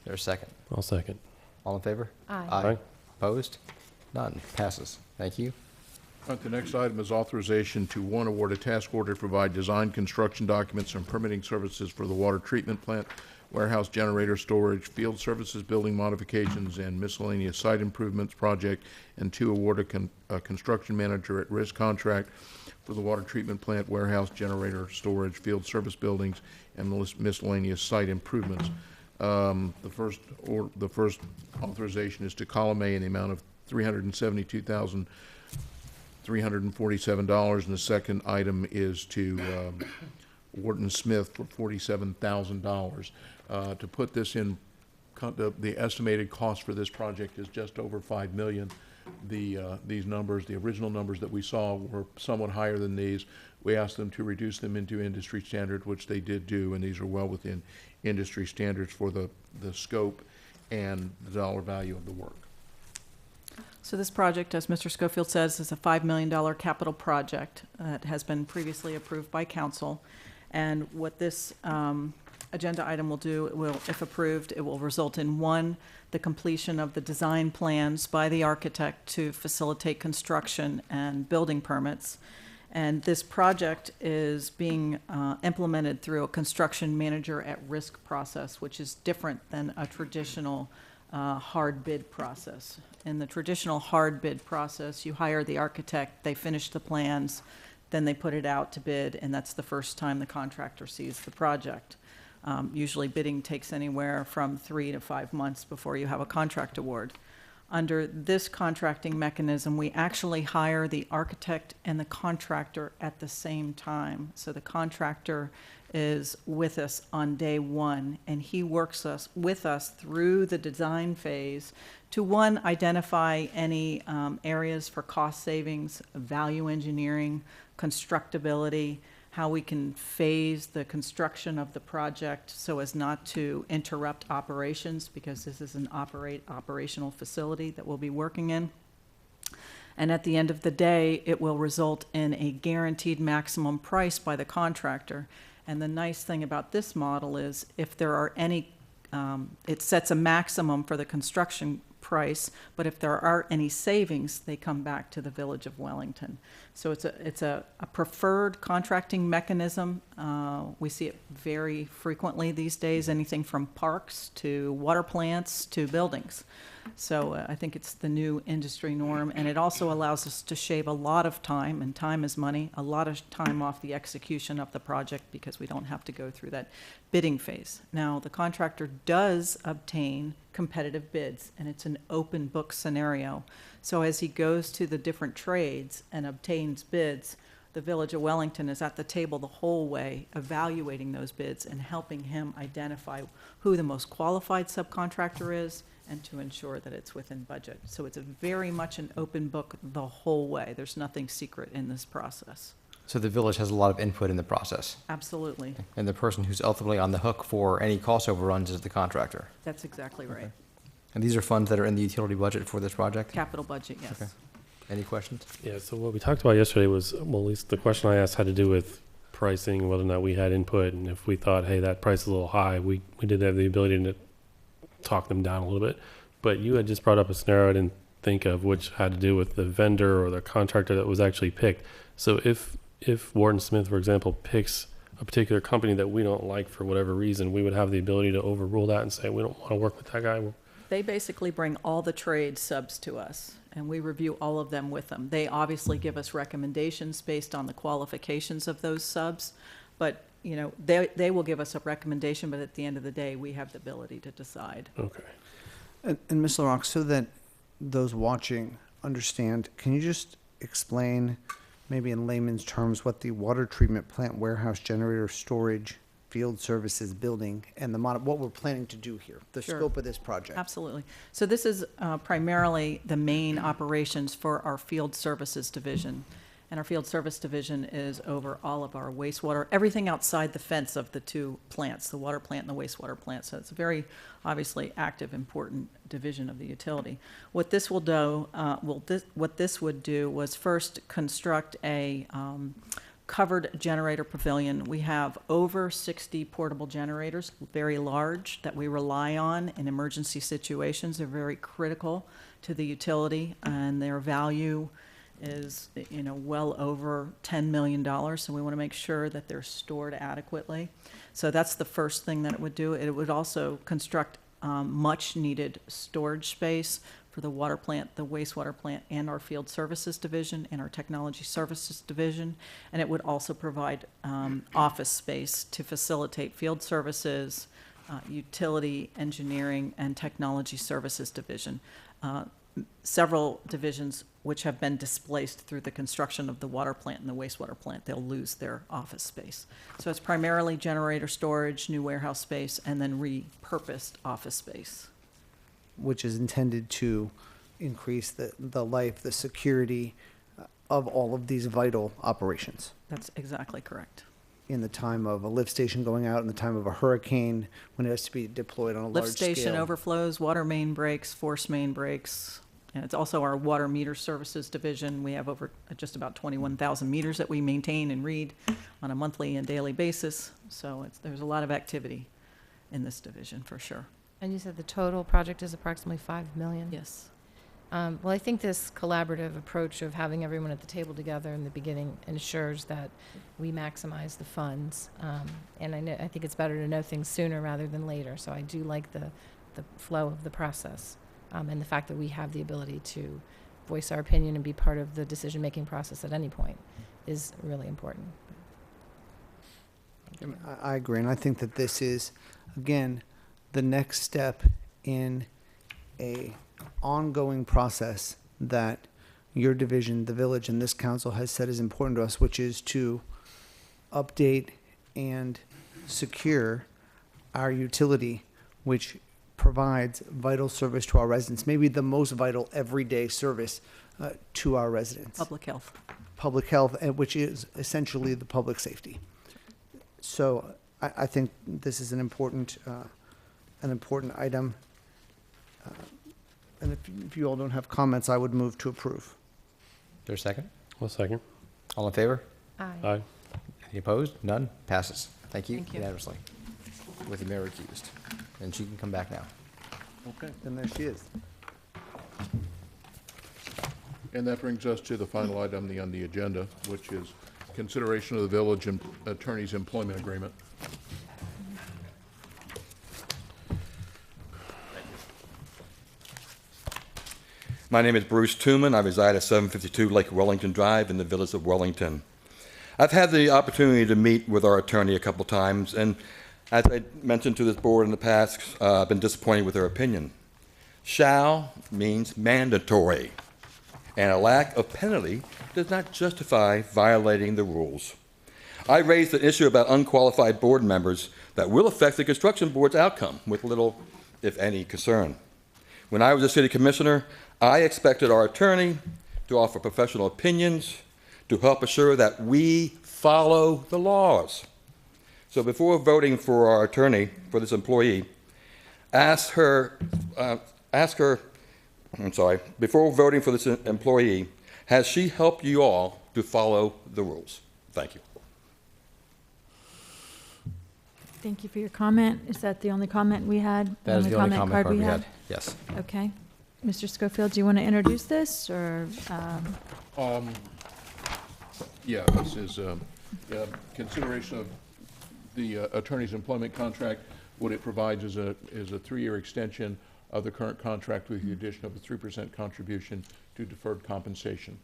there a second? I'll second. All in favor? Aye. Aye. Opposed? None. Passes. Thank you. All right, the next item is authorization to one, award a task order to provide design, construction documents, and permitting services for the water treatment plant, warehouse generator storage, field services, building modifications, and miscellaneous site improvements project, and 2, award a construction manager at risk contract for the water treatment plant, warehouse generator storage, field service buildings, and miscellaneous site improvements. The first authorization is to column A in the amount of $372,347, and the second item is to Wharton Smith for $47,000. To put this in, the estimated cost for this project is just over $5 million. these numbers. The original numbers that we saw were somewhat higher than these. We asked them to reduce them into industry standard, which they did do, and these are well within industry standards for the scope and the dollar value of the work. So this project, as Mr. Schofield says, is a $5 million capital project that has been previously approved by council. And what this agenda item will do, it will, if approved, it will result in, one, the completion of the design plans by the architect to facilitate construction and building permits. And this project is being implemented through a construction manager at risk process, which is different than a traditional hard bid process. In the traditional hard bid process, you hire the architect, they finish the plans, then they put it out to bid, and that's the first time the contractor sees the project. Usually bidding takes anywhere from 3 to 5 months before you have a contract award. Under this contracting mechanism, we actually hire the architect and the contractor at the same time. So the contractor is with us on day one, and he works with us through the design phase to, one, identify any areas for cost savings, value engineering, constructability, how we can phase the construction of the project so as not to interrupt operations, because this is an operational facility that we'll be working in. And at the end of the day, it will result in a guaranteed maximum price by the contractor. And the nice thing about this model is if there are any, it sets a maximum for the construction price, but if there are any savings, they come back to the Village of Wellington. So it's a preferred contracting mechanism. We see it very frequently these days, anything from parks to water plants to buildings. So I think it's the new industry norm, and it also allows us to shave a lot of time, and time is money, a lot of time off the execution of the project because we don't have to go through that bidding phase. Now, the contractor does obtain competitive bids, and it's an open book scenario. So as he goes to the different trades and obtains bids, the Village of Wellington is at the table the whole way, evaluating those bids and helping him identify who the most qualified subcontractor is and to ensure that it's within budget. So it's very much an open book the whole way. There's nothing secret in this process. So the village has a lot of input in the process. Absolutely. And the person who's ultimately on the hook for any cost overruns is the contractor. That's exactly right. Okay. And these are funds that are in the utility budget for this project? Capital budget, yes. Okay. Any questions? Yeah, so what we talked about yesterday was, well, at least the question I asked had to do with pricing, whether or not we had input, and if we thought, hey, that price is a little high, we did have the ability to talk them down a little bit. But you had just brought up a scenario I didn't think of, which had to do with the vendor or the contractor that was actually picked. So if Wharton Smith, for example, picks a particular company that we don't like for whatever reason, we would have the ability to overrule that and say, we don't want to work with that guy. They basically bring all the trade subs to us, and we review all of them with them. They obviously give us recommendations based on the qualifications of those subs, but you know, they will give us a recommendation, but at the end of the day, we have the ability to decide. Okay. And Ms. LaRock, so that those watching understand, can you just explain, maybe in layman's terms, what the water treatment plant, warehouse, generator, storage, field services building, and what we're planning to do here, the Sure. scope of this project? Absolutely. So this is primarily the main operations for our field services division. And our field service division is over all of our wastewater, everything outside the fence of the two plants, the water plant and the wastewater plant. So it's a very obviously active, important division of the utility. What this will do, what this would do was first construct a covered generator pavilion. We have over 60 portable generators, very large, that we rely on in emergency situations. They're very critical to the utility, and their value is, you know, well over $10 million. So we want to make sure that they're stored adequately. So that's the first thing that it would do. It would also construct much needed storage space for the water plant, the wastewater plant, and our field services division and our technology services division. And it would also provide office space to facilitate field services, utility engineering, and technology services division. Several divisions which have been displaced through the construction of the water plant and the wastewater plant, they'll lose their office space. So it's primarily generator storage, new warehouse space, and then repurposed office space. Which is intended to increase the life, the security of all of these vital operations. That's exactly correct. In the time of a lift station going out, in the time of a hurricane, when it has to be deployed on a large Lift scale. station overflows, water main breaks, force main breaks, and it's also our water meter services division. We have over just about 21,000 meters that we maintain and read on a monthly and daily basis. So there's a lot of activity in this division for sure. And you said the total project is approximately 5 million? Yes. Well, I think this collaborative approach of having everyone at the table together in the beginning ensures that we maximize the funds. And I think it's better to know things sooner rather than later. So I do like the flow of the process, and the fact that we have the ability to voice our opinion and be part of the decision-making process at any point is really important. I agree, and I think that this is, again, the next step in a ongoing process that your division, the village, and this council has said is important to us, which is to update and secure our utility, which provides vital service to our residents, maybe the most vital everyday service to our residents. Public health. Public health, which is essentially the public safety. So I think this is an important item. And if you all don't have comments, I would move to approve. There's a second? One second. All in favor? Aye. Aye. Any opposed? None? Passes. Thank you. Thank you. Unanimously. With the mayor recused. And she can come back now. Okay, then there she is. And that brings us to the final item on the agenda, which is consideration of the village attorney's employment agreement. My name is Bruce Tooman. I reside at 752 Lake Wellington Drive in the village of Wellington. I've had the opportunity to meet with our attorney a couple times, and as I mentioned to this board in the past, I've been disappointed with her opinion. Shall means mandatory, and a lack of penalty does not justify violating the rules. I raised an issue about unqualified board members that will affect the construction board's outcome with little, if any, concern. When I was a city commissioner, I expected our attorney to offer professional opinions to help assure that we follow the laws. So before voting for our attorney, for this employee, before voting for this employee, has she helped you all to follow the rules? Thank you. Thank you for your comment. Is that the only comment we had? That is the only comment card we had. Yes. Okay. Mr. Schofield, do you want to introduce this, or? Yeah, this is consideration of the attorney's employment contract. What it provides is a 3-year extension of the current contract with the addition of a 3% contribution to deferred compensation.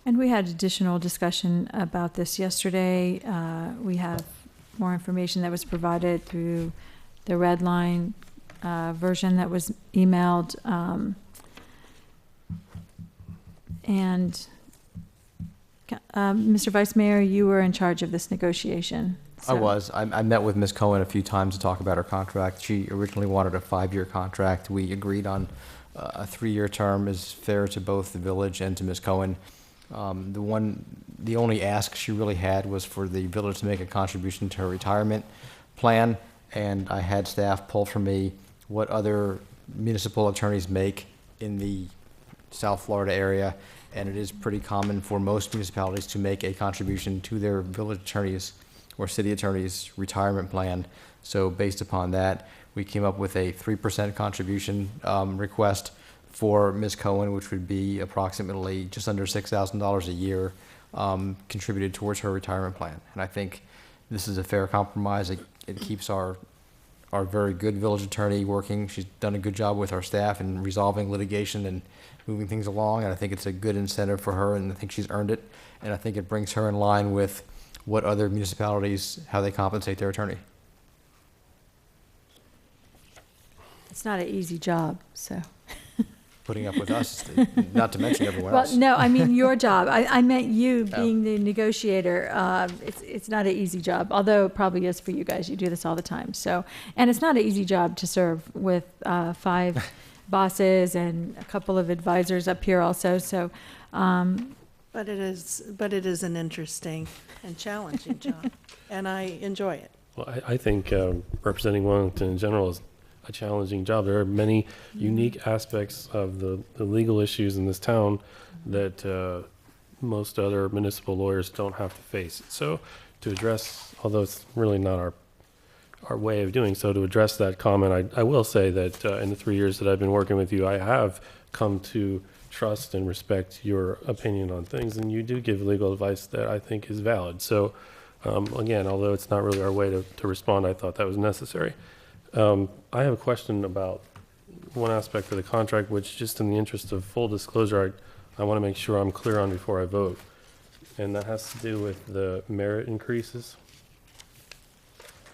And we had additional discussion about this yesterday. We have more information that was provided through the red line version that was emailed. And Mr. Vice Mayor, you were in charge of this negotiation. I was. I met with Ms. Cohen a few times to talk about her contract. She originally wanted a 5-year contract. We agreed on a 3-year term is fair to both the village and to Ms. Cohen. The only ask she really had was for the village to make a contribution to her retirement plan, and I had staff pull for me what other municipal attorneys make in the South Florida area, and it is pretty common for most municipalities to make a contribution to their village attorneys or city attorney's retirement plan. So based upon that, we came up with a 3% contribution request for Ms. Cohen, which would be approximately just under $6,000 a year contributed towards her retirement plan. And I think this is a fair compromise. It keeps our very good village attorney working. She's done a good job with our staff in resolving litigation and moving things along, and I think it's a good incentive for her, and I think she's earned it, and I think it brings her in line with what other municipalities, how they compensate their attorney. It's not an easy job, so. Putting up with us, not to mention everyone else. Well, no, I mean your job. I meant you being the negotiator. It's not an easy job, although it probably is for you guys. You do this all the time. So, and it's not an easy job to serve with 5 bosses and a couple of advisors up here also. So, But it is an interesting and challenging job, and I enjoy it. Well, I think representing Wellington in general is a challenging job. There are many unique aspects of the legal issues in this town that most other municipal lawyers don't have to face. So to address, although it's really not our way of doing so, to address that comment, I will say that in the 3 years that I've been working with you, I have come to trust and respect your opinion on things, and you do give legal advice that I think is valid. So again, although it's not really our way to respond, I thought that was necessary. I have a question about one aspect of the contract, which, just in the interest of full disclosure, I want to make sure I'm clear on before I vote. And that has to do with the merit increases.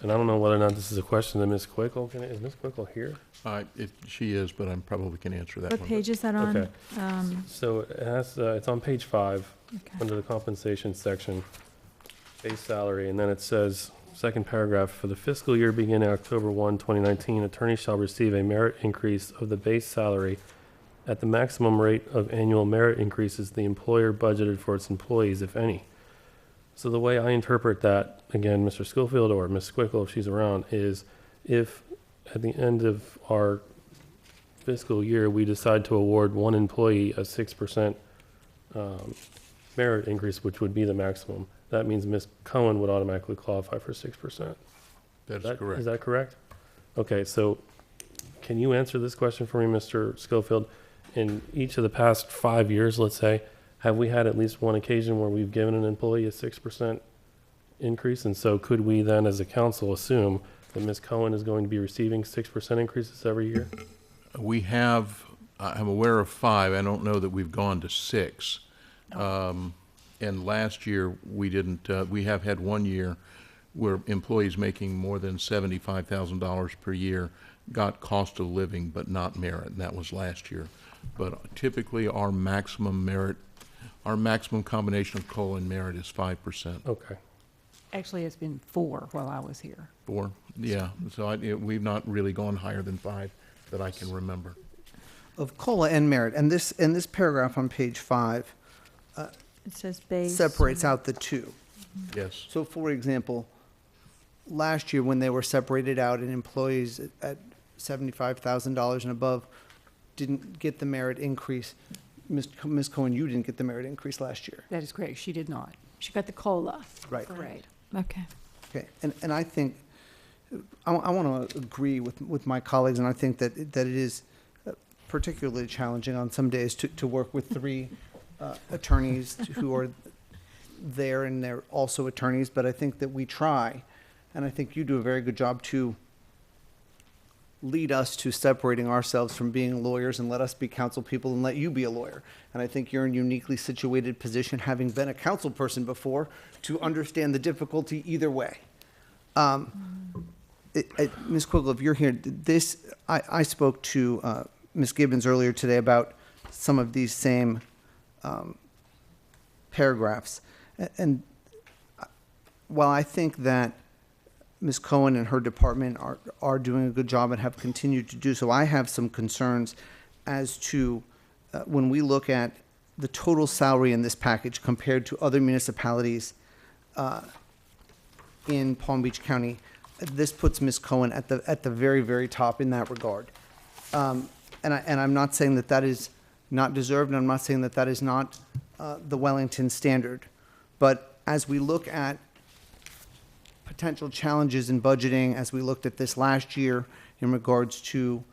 And I don't know whether or not this is a question to Ms. Quickle. Is Ms. Quickle here? She is, but I probably can answer that one. what page is that on? Okay. So it has, it's on page 5, under the compensation section, base salary, and then it says, second paragraph, for the fiscal year beginning October 1, 2019, attorney shall receive a merit increase of the base salary at the maximum rate of annual merit increases the employer budgeted for its employees, if any. So the way I interpret that, again, Mr. Schofield or Ms. Quickle, if she's around, is if at the end of our fiscal year we decide to award one employee a 6% merit increase, which would be the maximum, that means Ms. Cohen would automatically qualify for 6%. That's correct. Is that correct? Okay, so can you answer this question for me, Mr. Schofield? In each of the past 5 years, let's say, have we had at least one occasion where we've given an employee a 6% increase? And so could we then, as a council, assume that Ms. Cohen is going to be receiving 6% increases every year? We have, I'm aware of 5. I don't know that we've gone to 6. And last year, we didn't, we have had 1 year where employees making more than $75,000 per year got cost of living but not merit, and that was last year. But typically, our maximum merit, our maximum combination of COLA and merit is 5%. Okay. Actually, it's been 4 while I was here. 4, yeah. So we've not really gone higher than 5 that I can remember. Of COLA and merit, and this paragraph on page 5 It says base. separates out the two. Yes. So, for example, last year when they were separated out and employees at $75,000 and above didn't get the merit increase, Ms. Cohen, you didn't get the merit increase last year. That is correct. She did not. She got the COLA. Right. Correct. Okay. Okay, and I think, I want to agree with my colleagues, and I think that it is particularly challenging on some days to work with 3 attorneys who are there, and they're also attorneys, but I think that we try, and I think you do a very good job to lead us to separating ourselves from being lawyers and let us be counsel people and let you be a lawyer. And I think you're in a uniquely situated position, having been a counsel person before, to understand the difficulty either way. Ms. Quigley, if you're here, I spoke to Ms. Gibbons earlier today about some of these same paragraphs. And while I think that Ms. Cohen and her department are doing a good job and have continued to do so, I have some concerns as to when we look at the total salary in this package compared to other municipalities in Palm Beach County. This puts Ms. Cohen at the very, very top in that regard. And I'm not saying that is not deserved, and I'm not saying that is not the Wellington standard. But as we look at potential challenges in budgeting, as we looked at this last year in regards to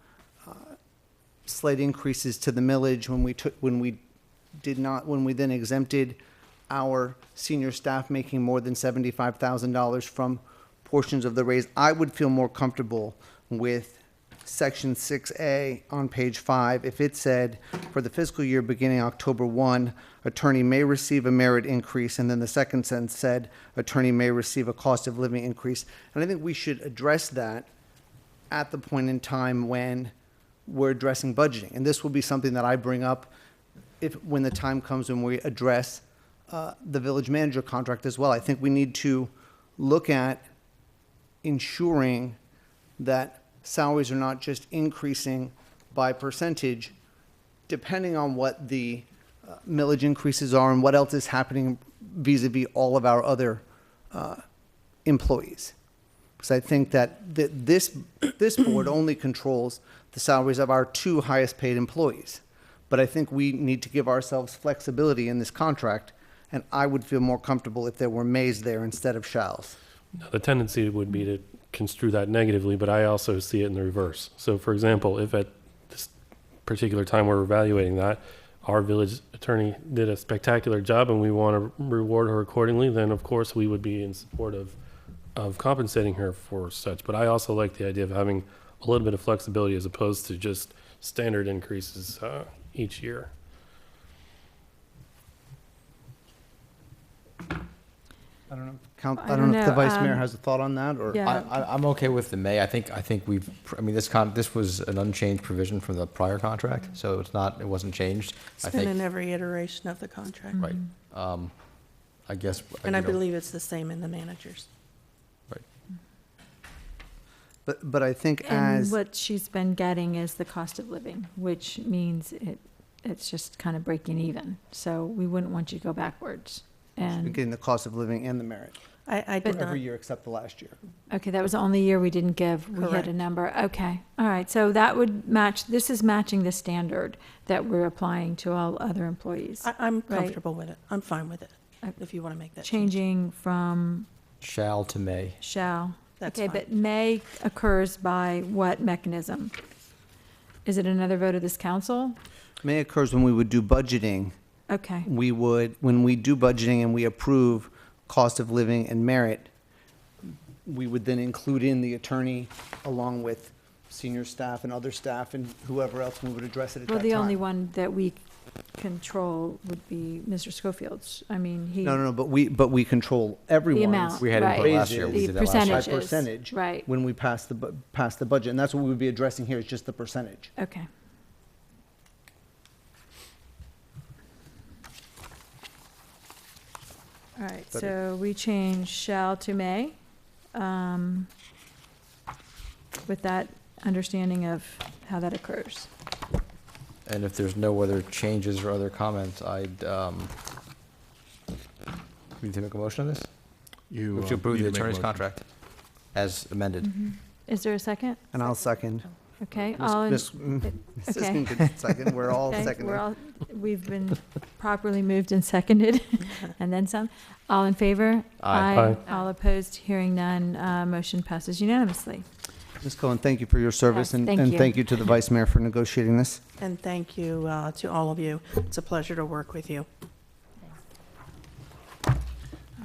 slight increases to the millage when we then exempted our senior staff making more than $75,000 from portions of the raise, I would feel more comfortable with Section 6A on page 5 if it said, for the fiscal year beginning October 1, attorney may receive a merit increase, and then the second sentence said, attorney may receive a cost of living increase. And I think we should address that at the point in time when we're addressing budgeting. And this will be something that I bring up when the time comes when we address the village manager contract as well. I think we need to look at ensuring that salaries are not just increasing by percentage, depending on what the millage increases are and what else is happening vis-a-vis all of our other employees. Because I think that this board only controls the salaries of our 2 highest paid employees. But I think we need to give ourselves flexibility in this contract, and I would feel more comfortable if there were mays there instead of shalls. Now, the tendency would be to construe that negatively, but I also see it in the reverse. So, for example, if at this particular time we're evaluating that, our village attorney did a spectacular job and we want to reward her accordingly, then of course we would be in support of compensating her for such. But I also like the idea of having a little bit of flexibility as opposed to just standard increases each year. I don't know. I don't know if the vice mayor has a thought on that, or Yeah. I'm okay with the May. I think this was an unchanged provision from the prior contract, so it wasn't changed. It's been in every iteration of the contract. Right. I guess. And I believe it's the same in the managers. Right. But I think And what she's been getting is the cost of living, which means it's just kind of breaking even. So we wouldn't want you to go backwards. And getting the cost of living and the merit. I did every not. year except the last year. okay, that was the only year we didn't give. We had Correct. a number. Okay, all right. So that would match. This is matching the standard that we're applying to all other employees. I'm Right. comfortable with it. I'm fine with it, if you want to make that change. Changing from Shall to May. shall. That's Okay, fine. but may occurs by what mechanism? Is it another vote of this council? May occurs when we would do budgeting. Okay, When we do budgeting and we approve cost of living and merit, we would then include in the attorney along with senior staff and other staff and whoever else, we would address it at that well, time. the only one that we control would be Mr. Schofield's. I mean, he. No, but we control everyone's. The amount, We had right. input last year. We The did that last year. By percentages. percentage. Right, When we pass the budget, and that's what we would be addressing here, is just the percentage. okay. All right, But so we change shall to may, with that understanding of how that occurs. And if there's no other changes or other comments, I'd, we need to make a motion on this? You Move to approve need the to make a attorney's motion. contract as amended. Is there a second? And I'll second. Okay, Miss- all in. Miss- okay. Assistant could second. We're all Okay, seconding. we've been properly moved and seconded, and then some. All in favor? Aye. Aye. All opposed, hearing none, motion passes unanimously. Ms. Cohen, thank you for your service, Yes, and thank and you. thank you to the vice mayor for negotiating this. And thank you to all of you. It's a pleasure to work with you.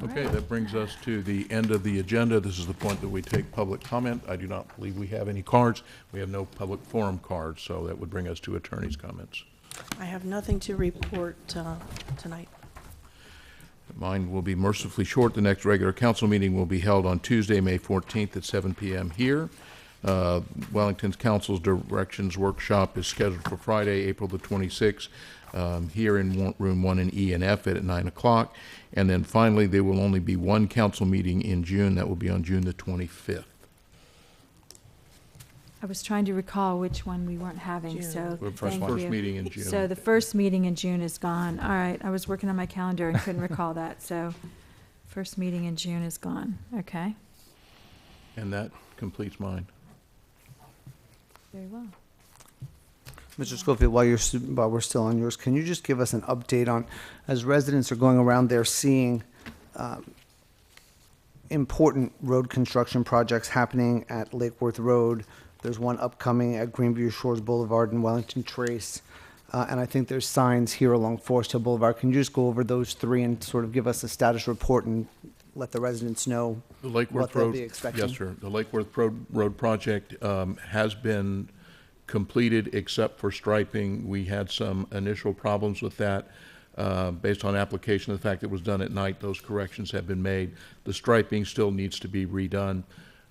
Okay, that brings us to the end of the agenda. This is the point that we take public comment. I do not believe we have any cards. We have no public forum cards, so that would bring us to attorney's comments. I have nothing to report tonight. Mine will be mercifully short. The next regular council meeting will be held on Tuesday, May 14th at 7 p.m. here. Wellington's Council's Directions Workshop is scheduled for Friday, April the 26th, here in room 1 in E and F at 9 o'clock. And then finally, there will only be one council meeting in June. That will be on June the 25th. I was trying to recall which one we weren't having, so The thank first you. meeting in June. So the first meeting in June is gone. All right, I was working on my calendar and couldn't recall that, so first meeting in June is gone. Okay, And that completes mine. very well. Mr. Schofield, while we're still on yours, can you just give us an update on, as residents are going around there seeing important road construction projects happening at Lake Worth Road? There's one upcoming at Greenview Shores Boulevard and Wellington Trace. And I think there's signs here along Forest Hill Boulevard. Can you just go over those three and sort of give us a status report and let the residents know The Lake what Worth they'll Road, be expecting? yes, sir. The Lake Worth Road project has been completed except for striping. We had some initial problems with that based on application of the fact it was done at night. Those corrections have been made. The striping still needs to be redone.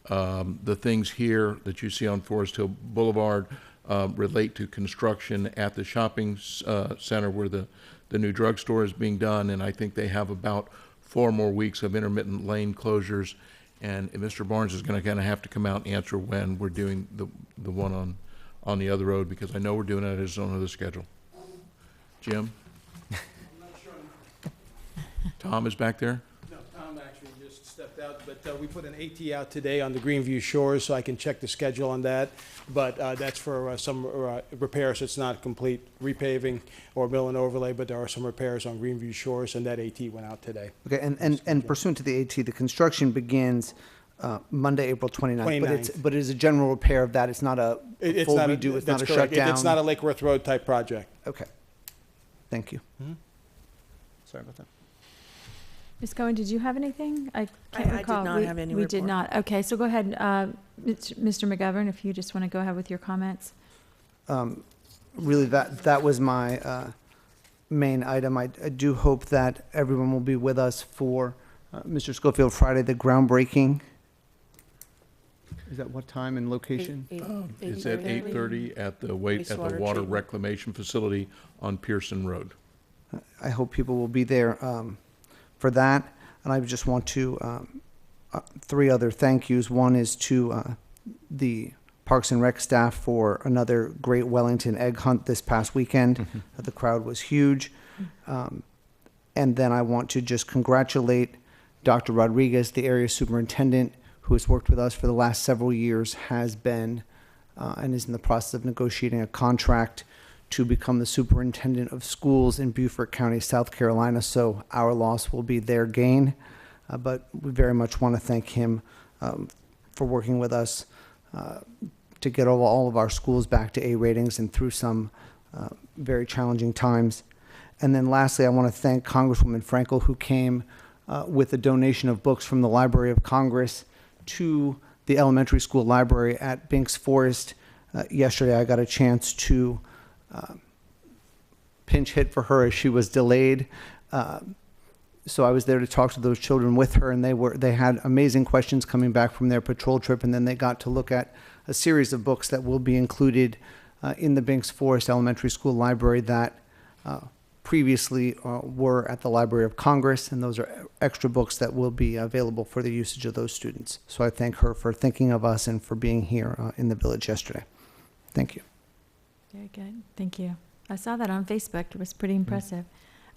The things here that you see on Forest Hill Boulevard relate to construction at the shopping center where the new drugstore is being done, and I think they have about 4 more weeks of intermittent lane closures. And Mr. Barnes is going to kind of have to come out and answer when we're doing the one on the other road, because I know we're doing it at his own other schedule. Jim? Tom is back there? No, Tom actually just stepped out, but we put an AT out today on the Greenview Shores, so I can check the schedule on that. But that's for some repairs. It's not complete repaving or mill and overlay, but there are some repairs on Greenview Shores, and that AT went out today. Okay, and pursuant to the AT, the construction begins Monday, April 29th. But it is a general repair of that. It's not a full redo. It's not a shutdown. It's not a Lake Worth Road type project. Okay. Thank you. Sorry about that. Ms. Cohen, did you have anything? I can't I recall. did not have any We did report. not. Okay, so go ahead, Mr. McGovern, if you just want to go ahead with your comments. Really, that was my main item. I do hope that everyone will be with us for Mr. Schofield Friday, the groundbreaking. Is that what time and location? It's at 8:30 at the water reclamation facility on Pearson Road. I hope people will be there for that. And I just want to, 3 other thank yous. One is to the Parks and Rec staff for another great Wellington egg hunt this past weekend. The crowd was huge. And then I want to just congratulate Dr. Rodriguez, the area superintendent, who has worked with us for the last several years, has been and is in the process of negotiating a contract to become the superintendent of schools in Beaufort County, South Carolina. So our loss will be their gain. But we very much want to thank him for working with us to get all of our schools back to A ratings and through some very challenging times. And then lastly, I want to thank Congresswoman Frankel, who came with a donation of books from the Library of Congress to the elementary school library at Binks Forest. Yesterday, I got a chance to pinch hit for her as she was delayed. So I was there to talk to those children with her, and they had amazing questions coming back from their patrol trip, and then they got to look at a series of books that will be included in the Binks Forest Elementary School Library that previously were at the Library of Congress, and those are extra books that will be available for the usage of those students. So I thank her for thinking of us and for being here in the village yesterday. Thank you. Very good. Thank you. I saw that on Facebook. It was pretty impressive.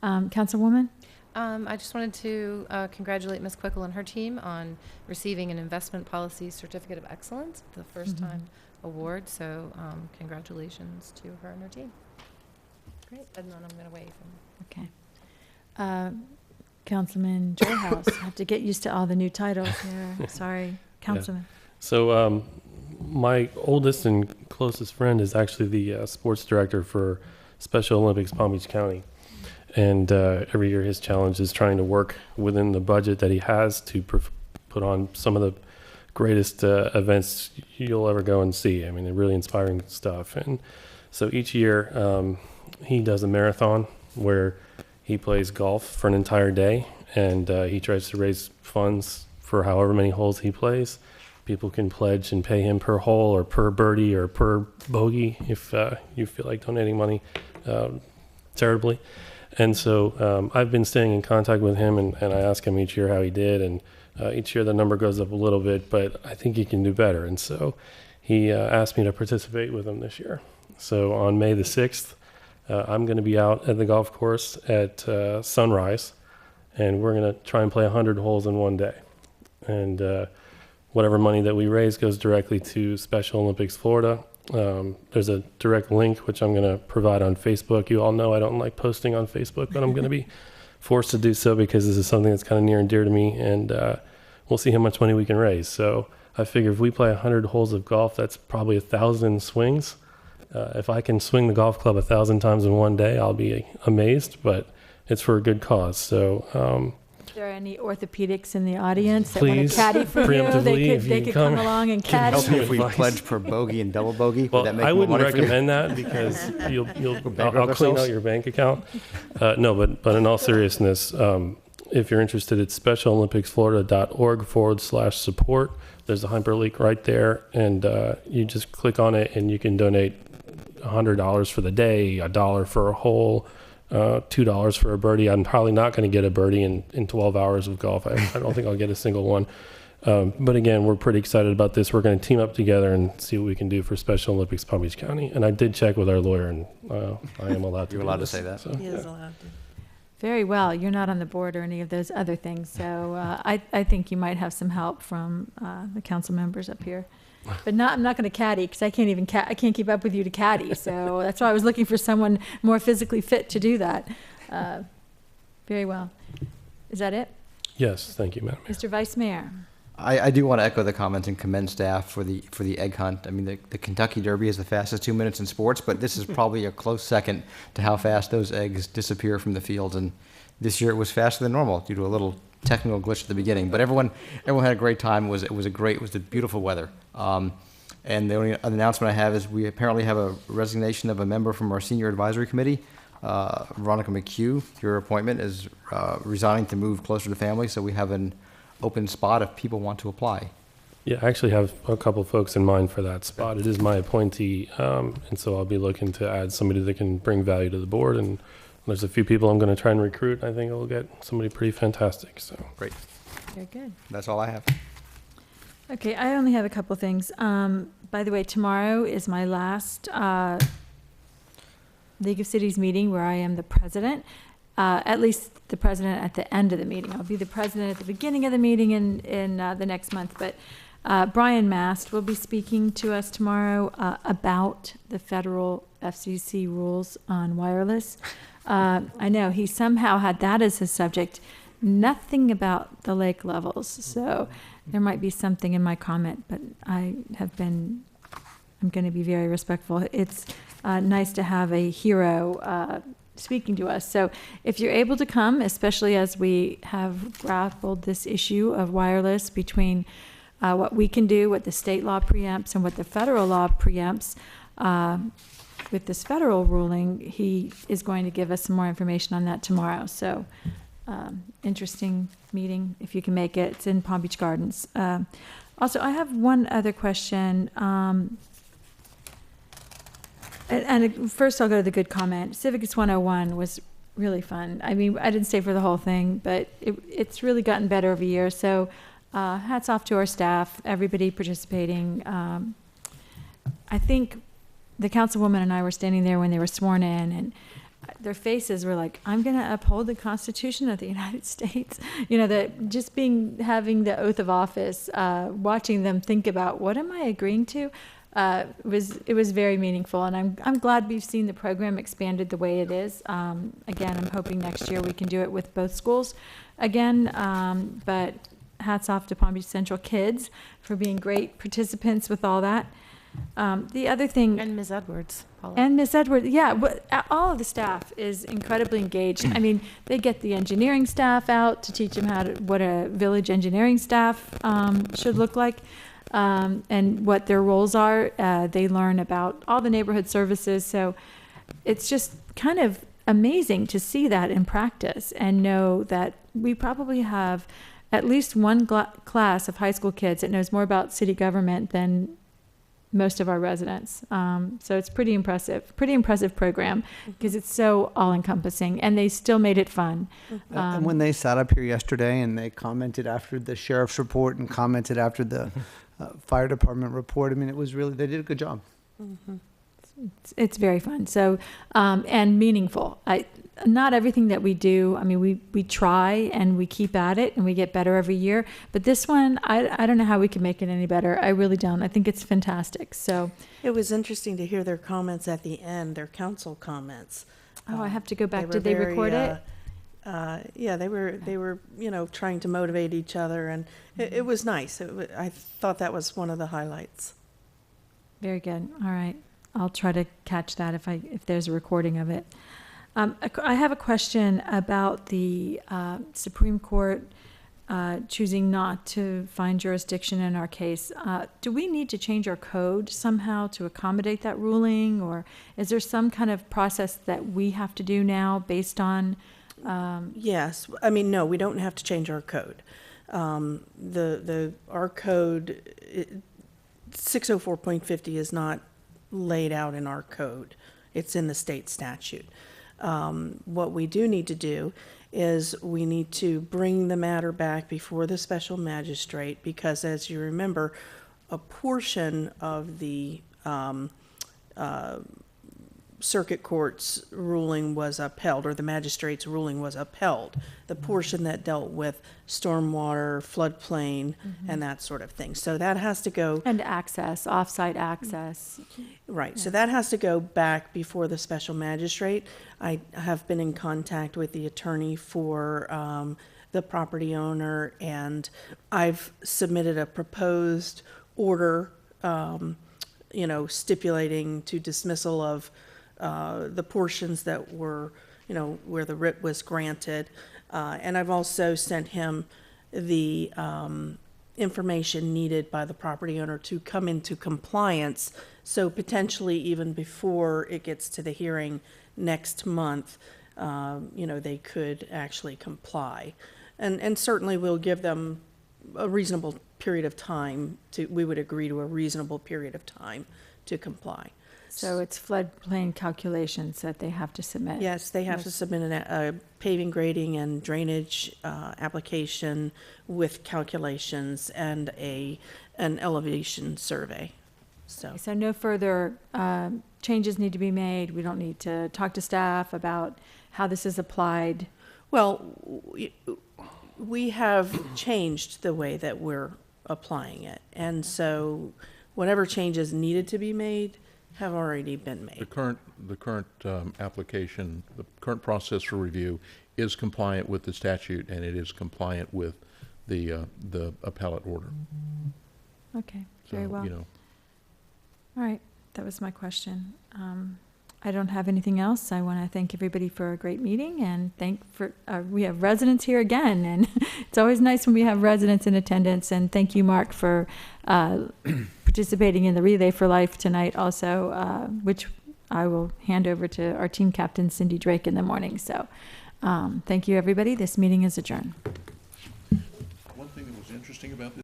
Councilwoman? I just wanted to congratulate Ms. Quickle and her team on receiving an Investment Policy Certificate of Excellence, the first time award. So congratulations to her and her team. Great. And then I'm going to wave. Okay. Councilman Joyhouse. I have to get used to all the new titles here. Sorry. Councilman. Yeah. So my oldest and closest friend is actually the sports director for Special Olympics Palm Beach County. And every year his challenge is trying to work within the budget that he has to put on some of the greatest events you'll ever go and see. I mean, they're really inspiring stuff. And so each year he does a marathon where he plays golf for an entire day, and he tries to raise funds for however many holes he plays. People can pledge and pay him per hole or per birdie or per bogey if you feel like donating money charitably. And so I've been staying in contact with him, and I ask him each year how he did. And each year the number goes up a little bit, but I think he can do better. And so he asked me to participate with him this year. So on May the 6th, I'm going to be out at the golf course at sunrise, and we're going to try and play 100 holes in one day. And whatever money that we raise goes directly to Special Olympics Florida. There's a direct link, which I'm going to provide on Facebook. You all know I don't like posting on Facebook, but I'm going to be forced to do so because this is something that's kind of near and dear to me, and we'll see how much money we can raise. So I figure if we play 100 holes of golf, that's probably 1,000 swings. If I can swing the golf club 1,000 times in one day, I'll be amazed, but it's for a good cause. So Is there any orthopedics in the audience that Please, want to caddy for you? preemptively, They could come along and caddy. Help me if we pledge per bogey and double bogey. Well, Would that make I more wouldn't money for you? recommend that because bankrupt I'll clean ourselves? out your bank account. No, but in all seriousness, if you're interested, it's specialolympicsflorida.org/support. There's a hyperlink right there, and you just click on it, and you can donate $100 for the day, $1 for a hole, $2 for a birdie. I'm probably not going to get a birdie in 12 hours of golf. I don't think I'll get a single one. But again, we're pretty excited about this. We're going to team up together and see what we can do for Special Olympics Palm Beach County. And I did check with our lawyer, and I am allowed to. You're do allowed to this, say that. so, He is allowed to. Very well. You're not on the board or any of those other things, so I think you might have some help from the council members up here. But I'm not going to caddy because I can't even I can't keep up with you to caddy. So that's why I was looking for someone more physically fit to do that. Very well. Is that it? Yes, thank you, Madam Mayor. Mr. Vice Mayor. I do want to echo the comments and commend staff for the egg hunt. I mean, the Kentucky Derby is the fastest 2 minutes in sports, but this is probably a close second to how fast those eggs disappear from the fields. And this year it was faster than normal due to a little technical glitch at the beginning. But everyone had a great time. It was the beautiful weather. And the only other announcement I have is we apparently have a resignation of a member from our senior advisory committee. Veronica McHugh, your appointment is resigning to move closer to family, so we have an open spot if people want to apply. Yeah, I actually have a couple folks in mind for that spot. It is my appointee, and so I'll be looking to add somebody that can bring value to the board. And there's a few people I'm going to try and recruit. I think I'll get somebody pretty fantastic. So great. Very good. That's all I have. Okay, I only have a couple things. By the way, tomorrow is my last League of Cities meeting where I am the president. At least the president at the end of the meeting. I'll be the president at the beginning of the meeting in the next month. But Brian Mast will be speaking to us tomorrow about the federal FCC rules on wireless. I know he somehow had that as his subject. Nothing about the lake levels. So there might be something in my comment, but I'm going to be very respectful. It's nice to have a hero speaking to us. So if you're able to come, especially as we have grappled this issue of wireless between what we can do, what the state law preempts, and what the federal law preempts, with this federal ruling, he is going to give us some more information on that tomorrow. So interesting meeting if you can make it. It's in Palm Beach Gardens. Also, I have one other question. And first I'll go to the good comment. Civicus 101 was really fun. I mean, I didn't stay for the whole thing, but it's really gotten better over years. So hats off to our staff, everybody participating. I think the councilwoman and I were standing there when they were sworn in, and their faces were like, I'm going to uphold the Constitution of the United States. You know, that just having the oath of office, watching them think about what am I agreeing to? It was very meaningful, and I'm glad we've seen the program expanded the way it is. Again, I'm hoping next year we can do it with both schools again. But hats off to Palm Beach Central kids for being great participants with all that. The other thing, And Ms. Edwards. Paula. and Miss Edwards, yeah, all of the staff is incredibly engaged. I mean, they get the engineering staff out to teach them what a village engineering staff should look like. And what their roles are. They learn about all the neighborhood services. So it's just kind of amazing to see that in practice and know that we probably have at least one class of high school kids that knows more about city government than most of our residents. So it's pretty impressive program because it's so all-encompassing, and they still made it fun. And when they sat up here yesterday and they commented after the sheriff's report and commented after the fire department report, I mean, it was really, they did a good job. Mm-hmm. It's very fun. So, and meaningful. Not everything that we do, I mean, we try and we keep at it and we get better every year. But this one, I don't know how we can make it any better. I really don't. I think it's fantastic. So it was interesting to hear their comments at the end, their council comments. Oh, I have to go back. Did they record it? Yeah, they were, trying to motivate each other, and it was nice. I thought that was one of the highlights. Very good. All right. I'll try to catch that if there's a recording of it. I have a question about the Supreme Court choosing not to find jurisdiction in our case. Do we need to change our code somehow to accommodate that ruling, or is there some kind of process that we have to do now based on? Yes. I mean, no, we don't have to change our code. Our code, 604.50 is not laid out in our code. It's in the state statute. What we do need to do is we need to bring the matter back before the special magistrate, because as you remember, a portion of the circuit court's ruling was upheld, or the magistrate's ruling was upheld. The portion that dealt with stormwater, floodplain, and that sort of thing. So that has to go. And access, off-site access. Right, so that has to go back before the special magistrate. I have been in contact with the attorney for the property owner, and I've submitted a proposed order, stipulating to dismissal of the portions that were, where the writ was granted. And I've also sent him the information needed by the property owner to come into compliance. So potentially even before it gets to the hearing next month, they could actually comply. And certainly we'll give them a reasonable period of time we would agree to a reasonable period of time to comply. So it's floodplain calculations that they have to submit? Yes, they have to submit a paving, grading, and drainage application with calculations and an elevation survey. So no further changes need to be made? We don't need to talk to staff about how this is applied? Well, we have changed the way that we're applying it. And so whatever changes needed to be made have already been made. The current application, the current process for review is compliant with the statute, and it is compliant with the appellate order. Okay, very So, well. All right, that was my question. I don't have anything else. I want to thank everybody for a great meeting, and we have residents here again, and it's always nice when we have residents in attendance. And thank you, Mark, for participating in the Relay for Life tonight also, which I will hand over to our team captain, Cindy Drake, in the morning. So thank you, everybody. This meeting is adjourned. One thing that was interesting about this